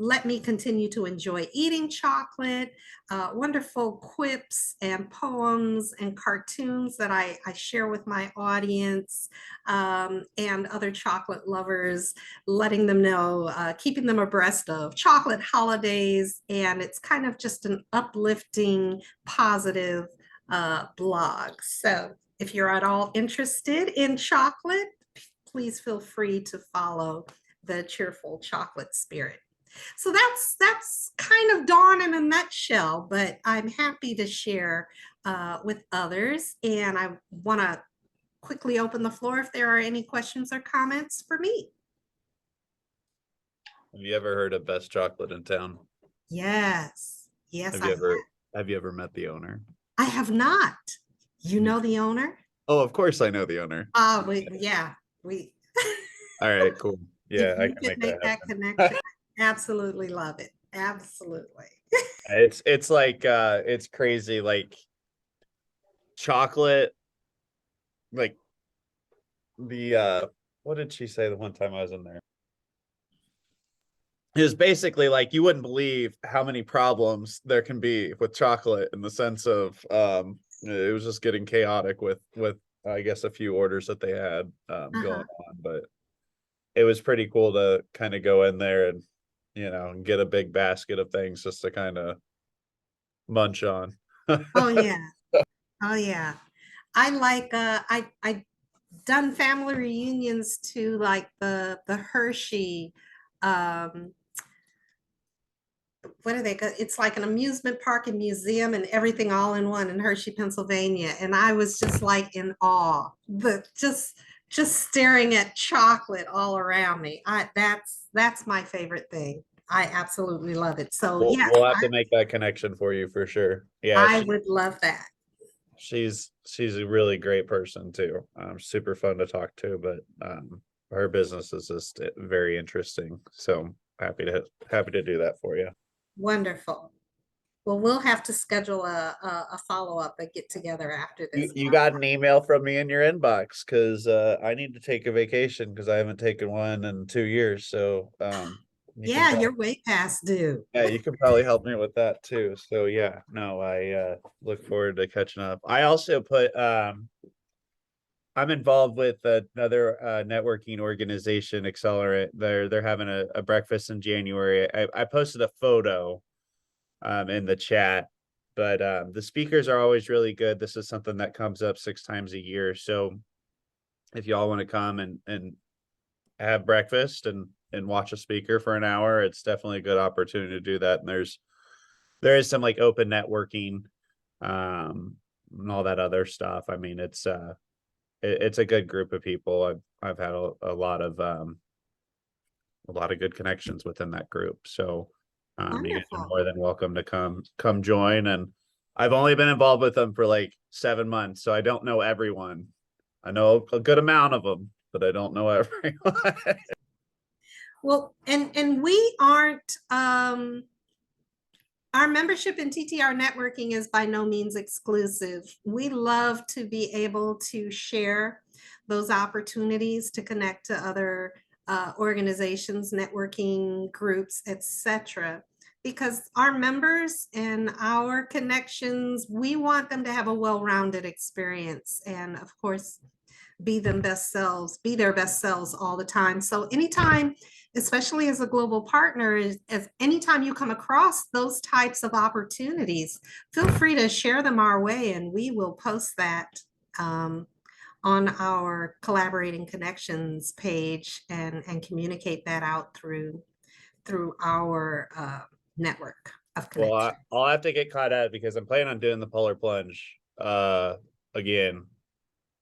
let me continue to enjoy eating chocolate, wonderful quips and poems and cartoons that I share with my audience and other chocolate lovers, letting them know, keeping them abreast of chocolate holidays. And it's kind of just an uplifting, positive blog. So if you're at all interested in chocolate, please feel free to follow the Cheerful Chocolate Spirit. So that's kind of Dawn in a nutshell, but I'm happy to share with others. And I want to quickly open the floor if there are any questions or comments for me. Have you ever heard of Best Chocolate in Town? Yes. Yes, Have you ever met the owner? I have not. You know the owner? Oh, of course I know the owner. Yeah, we. All right, cool. Yeah, If I you can could make that happen. connection, I absolutely love it. Absolutely. It's like it's crazy, like chocolate, like the what did she say the one time I was in there? It was basically like you wouldn't believe how many problems there can be with chocolate, in the sense of it was just getting chaotic with I guess a few orders that they had going on, but it was pretty cool to kind of go in there and get a big basket of things just to kind of munch on. Oh yeah. Oh yeah. I like I done family reunions to like the Hershey what are they? It's like an amusement park and museum and everything all in one in Hershey, Pennsylvania. And I was just like in awe, but just staring at chocolate all around me. That's my favorite thing. I absolutely love it. So yes, We'll have to make that connection for you for sure. Yeah, I would love that. she's a really great person too. Super fun to talk to, but her business is just very interesting. So happy to do that for you. Wonderful. Well, we'll have to schedule a follow-up, a get together after this. You got an email from me in your inbox, because I need to take a vacation because I haven't taken one in 2 years. So Yeah, you're way past due. yeah, you can probably help me with that too. So yeah, no, I look forward to catching up. I also put I'm involved with another networking organization, Accelerate. They're having a breakfast in January. I posted a photo in the chat, but the speakers are always really good. This is something that comes up 6 times a year. So if y'all want to come and have breakfast and watch a speaker for an hour, it's definitely a good opportunity to do that. And there is some like open networking and all that other stuff. I mean, it's a good group of people. I've had a lot of good connections within that group. So you guys are Wonderful. more than welcome to come join. And I've only been involved with them for like 7 months, so I don't know everyone. I know a good amount of them, but I don't know everyone. Well, and we aren't our membership in TTR networking is by no means exclusive. We love to be able to share those opportunities to connect to other organizations, networking groups, etc. Because our members and our connections, we want them to have a well-rounded experience, and of course, be their best selves all the time. So anytime, especially as a global partner, as anytime you come across those types of opportunities, feel free to share them our way, and we will post that on our Collaborating Connections page and communicate that out through our network of connections. Well, I'll have to get caught up because I'm planning on doing the polar plunge again.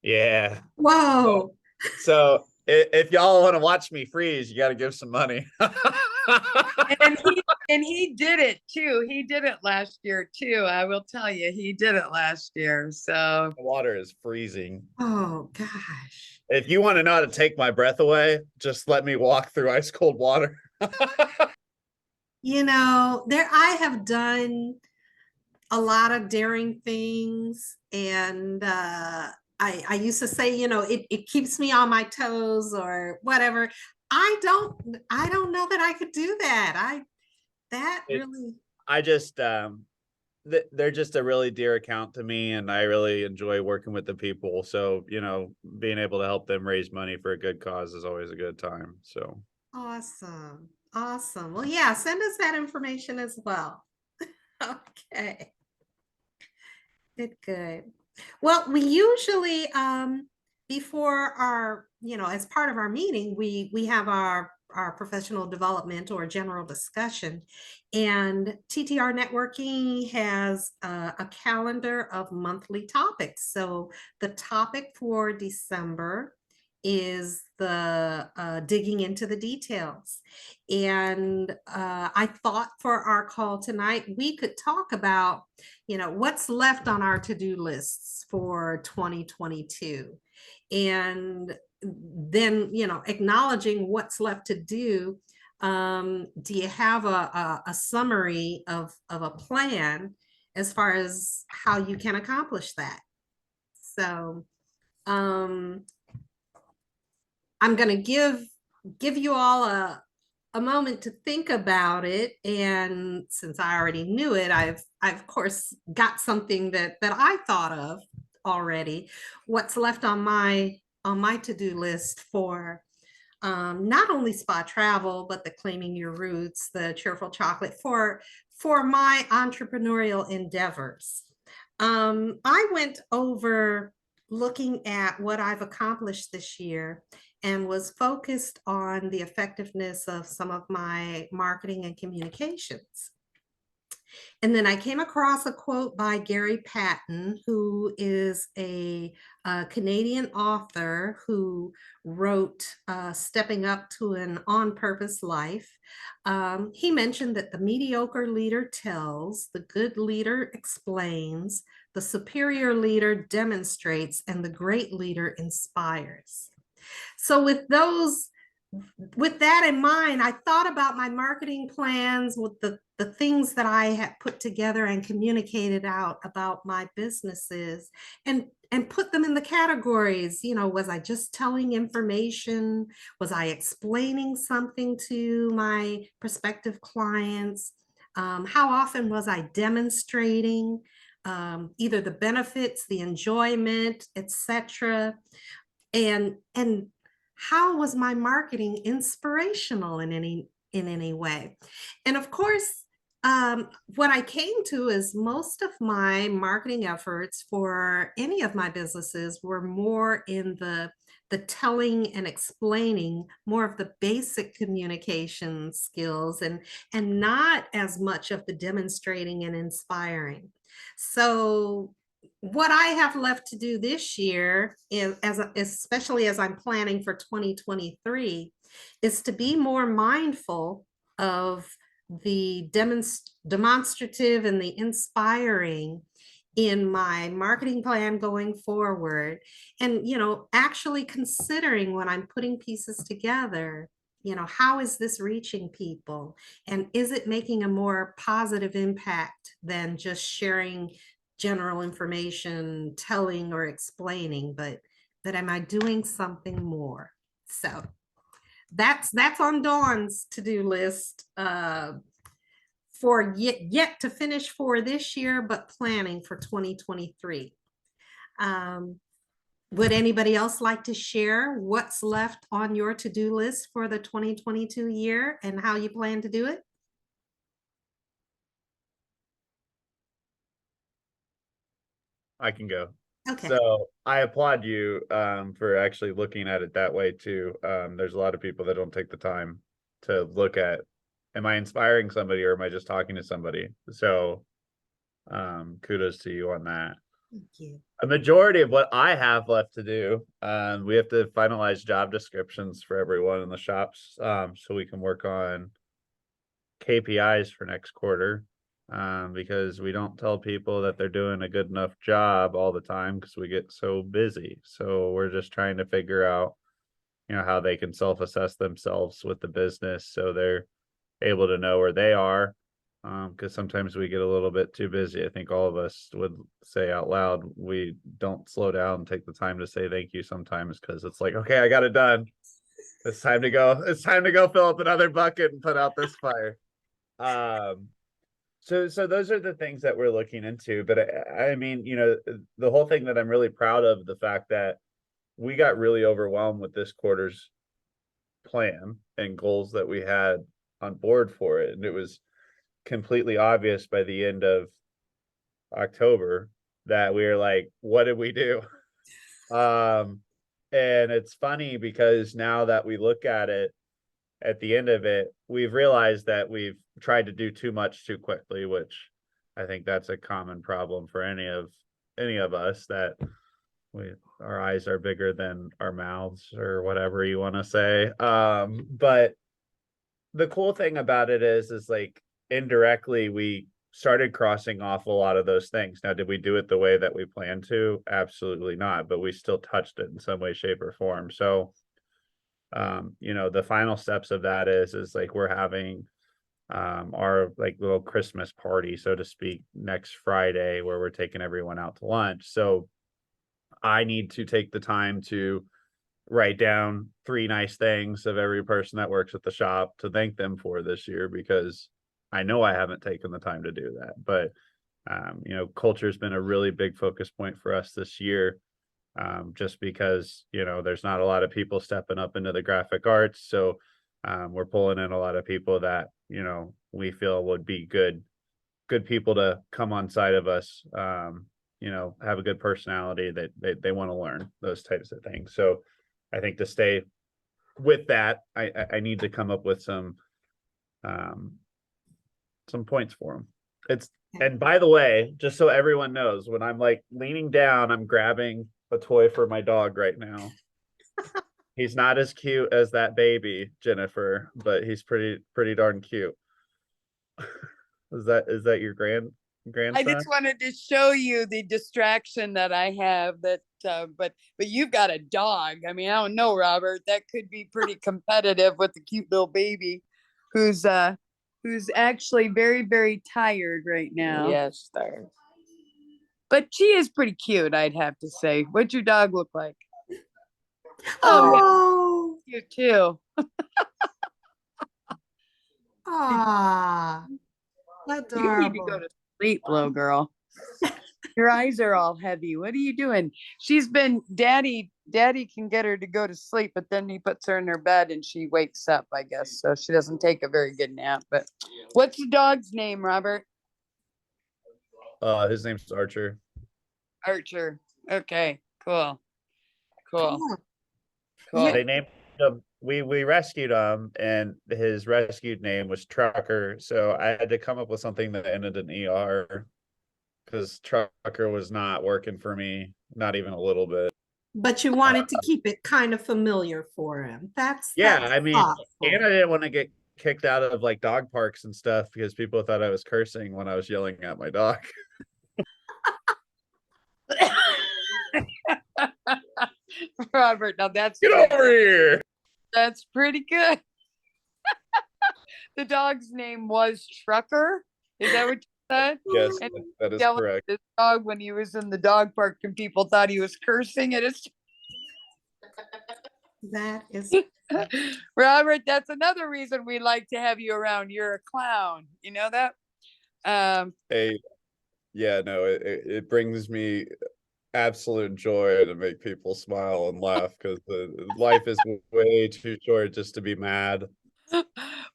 Yeah. Whoa. So if y'all want to watch me freeze, you got to give some money. And he did it too. He did it last year too. I will tell you, he did it last year. So The water is freezing. Oh gosh. If you want to know how to take my breath away, just let me walk through ice cold water. You know, I have done a lot of daring things, and I used to say, you know, it keeps me on my toes or whatever. I don't know that I could do that. That It- really, I just they're just a really dear account to me, and I really enjoy working with the people. So, you know, being able to help them raise money for a good cause is always a good time. So awesome. Awesome. Well, yeah, send us that information as well. Okay. Good, good. Well, we usually before our, you know, as part of our meeting, we have our professional development or general discussion. And TTR Networking has a calendar of monthly topics. So the topic for December is the digging into the details. And I thought for our call tonight, we could talk about, you know, what's left on our to-do lists for 2022. And then, you know, acknowledging what's left to do. Do you have a summary of a plan as far as how you can accomplish that? So I'm going to give you all a moment to think about it. And since I already knew it, I've of course got something that I thought of already. What's left on my to-do list for not only spa travel, but the claiming your roots, the cheerful chocolate for my entrepreneurial endeavors. I went over looking at what I've accomplished this year and was focused on the effectiveness of some of my marketing and communications. And then I came across a quote by Gary Patton, who is a Canadian author who wrote Stepping Up to an On Purpose Life. He mentioned that the mediocre leader tells, the good leader explains, the superior leader demonstrates, and the great leader inspires. So with that in mind, I thought about my marketing plans with the things that I had put together and communicated out about my businesses and put them in the categories. You know, was I just telling information? Was I explaining something to my prospective clients? How often was I demonstrating either the benefits, the enjoyment, etc.? And how was my marketing inspirational in any way? And of course, what I came to is most of my marketing efforts for any of my businesses were more in the telling and explaining, more of the basic communication skills, and not as much of the demonstrating and inspiring. So what I have left to do this year is, especially as I'm planning for 2023, is to be more mindful of the demonstrative and the inspiring in my marketing plan going forward. And, you know, actually considering when I'm putting pieces together, you know, how is this reaching people? And is it making a more positive impact than just sharing general information, telling or explaining, but that am I doing something more? So that's on Dawn's to-do list for yet to finish for this year, but planning for 2023. Would anybody else like to share what's left on your to-do list for the 2022 year and how you plan to do it? I can go. Okay. So I applaud you for actually looking at it that way too. There's a lot of people that don't take the time to look at, am I inspiring somebody or am I just talking to somebody? So kudos to you on that. Thank you. A majority of what I have left to do, we have to finalize job descriptions for everyone in the shops, so we can work on KPIs for next quarter. Because we don't tell people that they're doing a good enough job all the time because we get so busy. So we're just trying to figure out how they can self-assess themselves with the business, so they're able to know where they are. Because sometimes we get a little bit too busy. I think all of us would say out loud, we don't slow down and take the time to say thank you sometimes, because it's like, okay, I got it done. It's time to go. It's time to go fill up another bucket and put out this fire. So those are the things that we're looking into. But I mean, the whole thing that I'm really proud of, the fact that we got really overwhelmed with this quarter's plan and goals that we had on board for it. And it was completely obvious by the end of October that we were like, what did we do? And it's funny because now that we look at it, at the end of it, we've realized that we've tried to do too much too quickly, which I think that's a common problem for any of us, that our eyes are bigger than our mouths, or whatever you want to say. But the cool thing about it is like, indirectly we started crossing off a lot of those things. Now, did we do it the way that we planned to? Absolutely not, but we still touched it in some way, shape, or form. So the final steps of that is like, we're having our like little Christmas party, so to speak, next Friday, where we're taking everyone out to lunch. So I need to take the time to write down 3 nice things of every person that works at the shop to thank them for this year, because I know I haven't taken the time to do that. But culture's been a really big focus point for us this year, just because there's not a lot of people stepping up into the graphic arts. So we're pulling in a lot of people that we feel would be good people to come on side of us, have a good personality, that they want to learn those types of things. So I think to stay with that, I need to come up with some points for them. And by the way, just so everyone knows, when I'm like leaning down, I'm grabbing a toy for my dog right now. He's not as cute as that baby, Jennifer, but he's pretty darn cute. Is that your grandson? I just wanted to show you the distraction that I have, that but you've got a dog. I mean, I don't know, Robert, that could be pretty competitive with the cute little baby who's actually very, very tired right now. Yes, tired. But she is pretty cute, I'd have to say. What'd your dog look like? Oh, You too. ah, You need to adorable. go to sleep, little girl. Your eyes are all heavy. What are you doing? She's been, daddy can get her to go to sleep, but then he puts her in her bed and she wakes up, I guess. So she doesn't take a very good nap. But what's the dog's name, Robert? His name's Archer. Archer. Okay, cool. Cool. Cool. Cool. Yeah. They named him, we rescued him, and his rescued name was Trucker. So I had to come up with something that ended in ER, because Trucker was not working for me, not even a little bit. But you wanted to keep it kind of familiar for him. That's I mean, thoughtful. and I didn't want to get kicked out of like dog parks and stuff, because people thought I was cursing when I was yelling at my dog. Robert, now that's Get over here. That's pretty good. The dog's name was Trucker. Is that what you said? Yes, And that is yelling at correct. this dog when he was in the dog park, and people thought he was cursing at his. That is Robert, that's another reason we like to have you around. You're a clown. You know that? Hey, yeah, no, it brings me absolute joy to make people smile and laugh, because life is way too short just to be mad.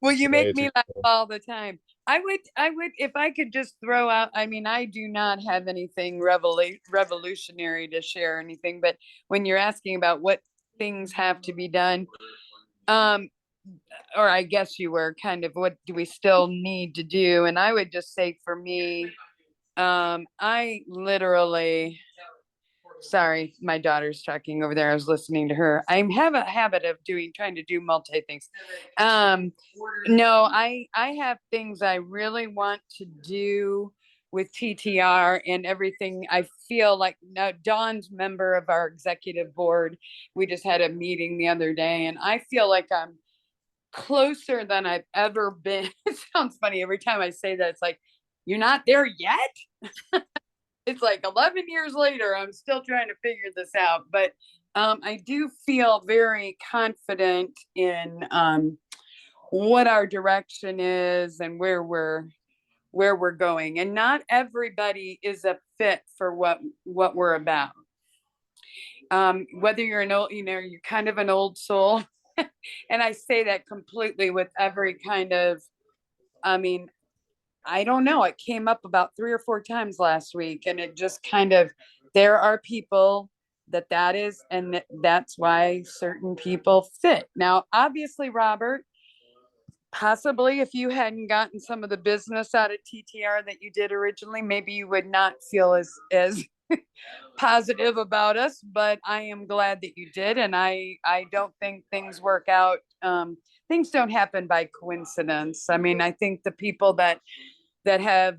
Well, you Way make me too laugh all the time. I would, if I could just throw out, I mean, I do not have anything revolutionary to share or anything, but when you're asking about what things have to be done, or I guess you were kind of, what do we still need to do? And I would just say, for me, I literally, sorry, my daughter's talking over there. I was listening to her. I have a habit of trying to do multi things. No, I have things I really want to do with TTR and everything. I feel like now Dawn's member of our executive board. We just had a meeting the other day, and I feel like I'm closer than I've ever been. It sounds funny every time I say that. It's like, you're not there yet. It's like 11 years later, I'm still trying to figure this out. But I do feel very confident in what our direction is and where we're going. And not everybody is a fit for what we're about. Whether you're an old, you're kind of an old soul. And I say that completely with every kind of, I mean, I don't know. It came up about 3 or 4 times last week, and it just kind of, there are people that is, and that's why certain people fit. Now, obviously, Robert, possibly if you hadn't gotten some of the business out of TTR that you did originally, maybe you would not feel as positive about us, but I am glad that you did. And I don't think things work out. Things don't happen by coincidence. I mean, I think the people that have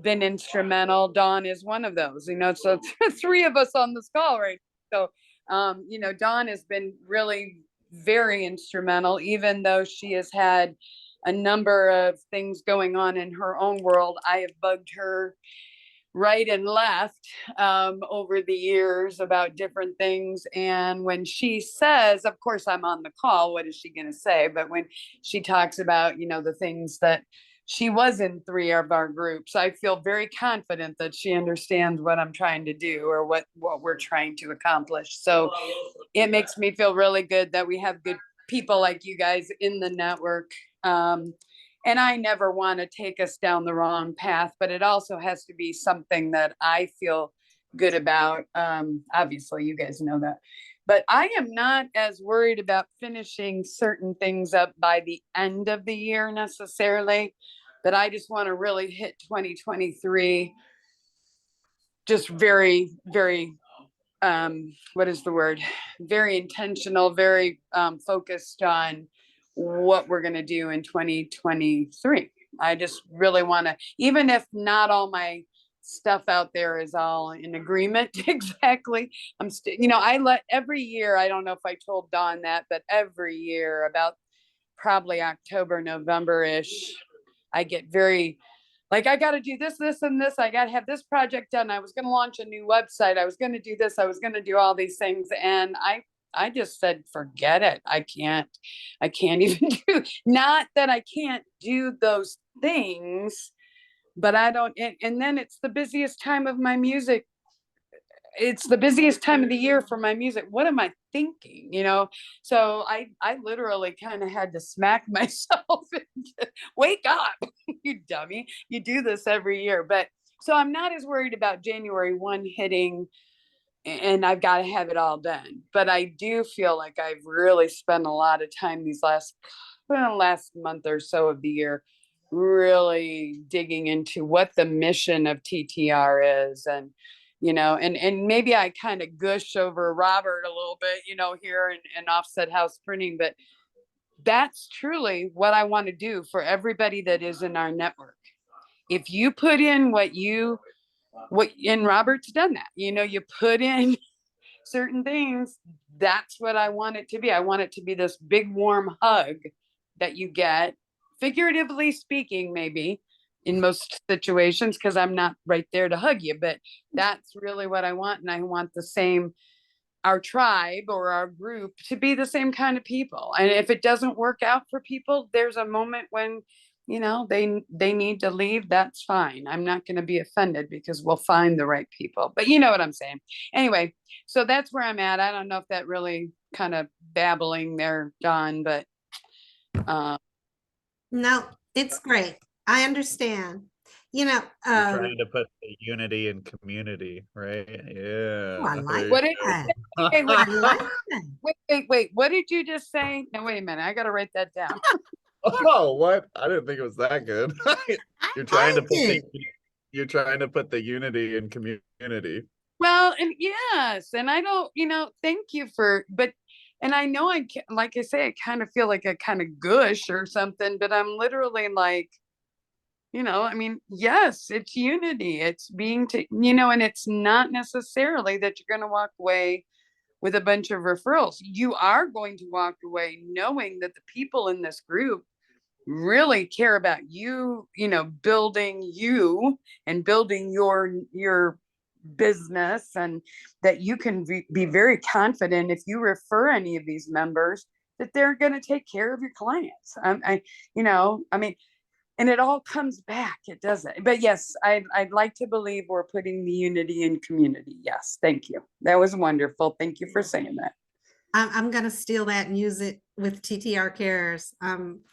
been instrumental, Dawn is one of those, so 3 of us on this call, right? So, Dawn has been really very instrumental, even though she has had a number of things going on in her own world. I have bugged her right and left over the years about different things. And when she says, of course, I'm on the call, what is she going to say? But when she talks about, the things that she was in 3 of our groups, I feel very confident that she understands what I'm trying to do or what we're trying to accomplish. So it makes me feel really good that we have good people like you guys in the network. And I never want to take us down the wrong path, but it also has to be something that I feel good about. Obviously, you guys know that. But I am not as worried about finishing certain things up by the end of the year necessarily, but I just want to really hit 2023 just very, very, what is the word? Very intentional, very focused on what we're going to do in 2023. I just really want to, even if not all my stuff out there is all in agreement exactly, I'm still, I let every year, I don't know if I told Dawn that, but every year about probably October, November-ish, I get very like, I got to do this, this, and this. I got to have this project done. I was going to launch a new website. I was going to do this. I was going to do all these things. And I just said, forget it. I can't even do, not that I can't do those things, but I don't. And then it's the busiest time of my music. It's the busiest time of the year for my music. What am I thinking? So I literally kind of had to smack myself and wake up, you dummy. You do this every year. But so I'm not as worried about January 1 hitting and I've got to have it all done. But I do feel like I've really spent a lot of time these last month or so of the year really digging into what the mission of TTR is. And and maybe I kind of gush over Robert a little bit, here in Offset House Printing, but that's truly what I want to do for everybody that is in our network. If you put in and Robert's done that, you put in certain things, that's what I want it to be. I want it to be this big warm hug that you get, figuratively speaking, maybe, in most situations, because I'm not right there to hug you, but that's really what I want. And I want our tribe or our group to be the same kind of people. And if it doesn't work out for people, there's a moment when, they need to leave. That's fine. I'm not going to be offended because we'll find the right people, but you know what I'm saying? Anyway, so that's where I'm at. I don't know if that really kind of babbling there, Dawn, but. No, it's great. I understand. You're trying to put the unity and community, right? Yeah. I like What did that. Hey, I like that. wait. What did you just say? No, wait a minute. I got to write that down. Oh, what? I didn't think it was that good. You're trying to like put it. you're trying to put the unity and community. Well, and yes, and I don't, thank you and I know like I say, I kind of feel like a kind of gush or something, but I'm literally like, I mean, yes, it's unity. It's and it's not necessarily that you're going to walk away with a bunch of referrals. You are going to walk away knowing that the people in this group really care about you, building you and building your business, and that you can be very confident if you refer any of these members that they're going to take care of your clients. I mean, and it all comes back. It doesn't. But yes, I'd like to believe we're putting the unity in community. Yes. Thank you. That was wonderful. Thank you for saying that. I'm going to steal that and use it with TTR Cares.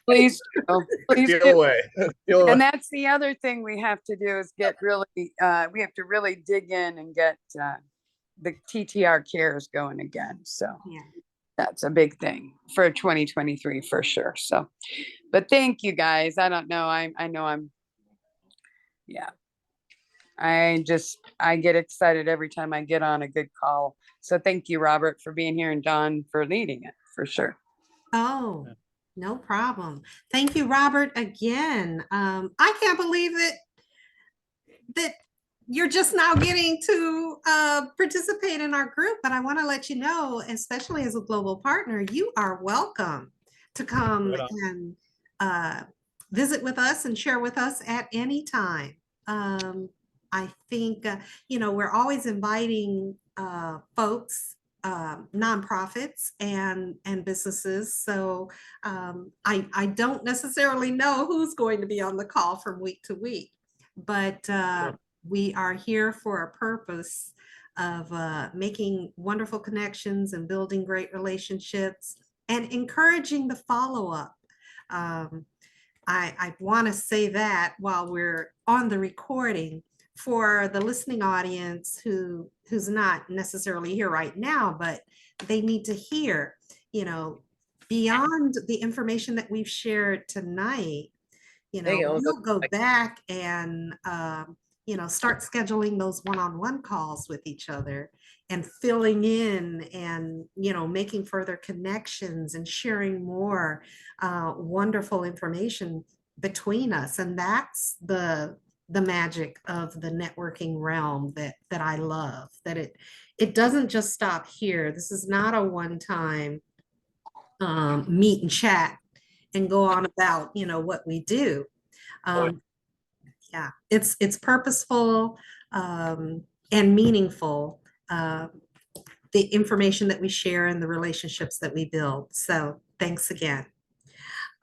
Please do. Please Feel do. away. Feel away. And that's the other thing we have to do is we have to really dig in and get the TTR Cares going again. So Yeah. that's a big thing for 2023 for sure. So, but thank you guys. I don't know. I get excited every time I get on a good call. So thank you, Robert, for being here, and Don for leading it for sure. Oh, no problem. Thank you, Robert, again. I can't believe that you're just now getting to participate in our group, but I want to let you know, especially as a global partner, you are welcome to come and visit with us and share with us at any time. I think, we're always inviting folks, nonprofits and businesses. So I don't necessarily know who's going to be on the call from week to week, but we are here for a purpose of making wonderful connections and building great relationships and encouraging the follow-up. I want to say that while we're on the recording, for the listening audience who's not necessarily here right now, but they need to hear, beyond the information that we've shared tonight, we'll go back and, start scheduling those one-on-one calls with each other and filling in and, making further connections and sharing more wonderful information between us. And that's the magic of the networking realm that I love, that it doesn't just stop here. This is not a one-time meet and chat and go on about, what we do. Yeah, it's purposeful and meaningful, the information that we share and the relationships that we build. So thanks again.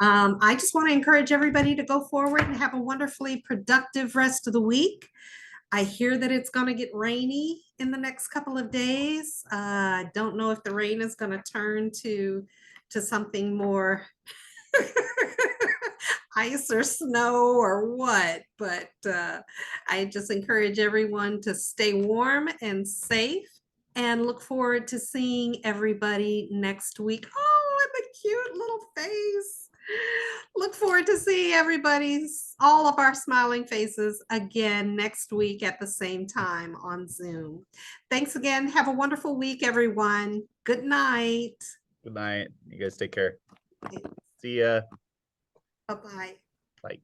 I just want to encourage everybody to go forward and have a wonderfully productive rest of the week. I hear that it's going to get rainy in the next couple of days. I don't know if the rain is going to turn to something more ice or snow or what, but I just encourage everyone to stay warm and safe and look forward to seeing everybody next week. Oh, and the cute little face. Look forward to seeing all of our smiling faces again next week at the same time on Zoom. Thanks again. Have a wonderful week, everyone. Good night. Good night. You guys take care. See ya. Bye-bye. Bye.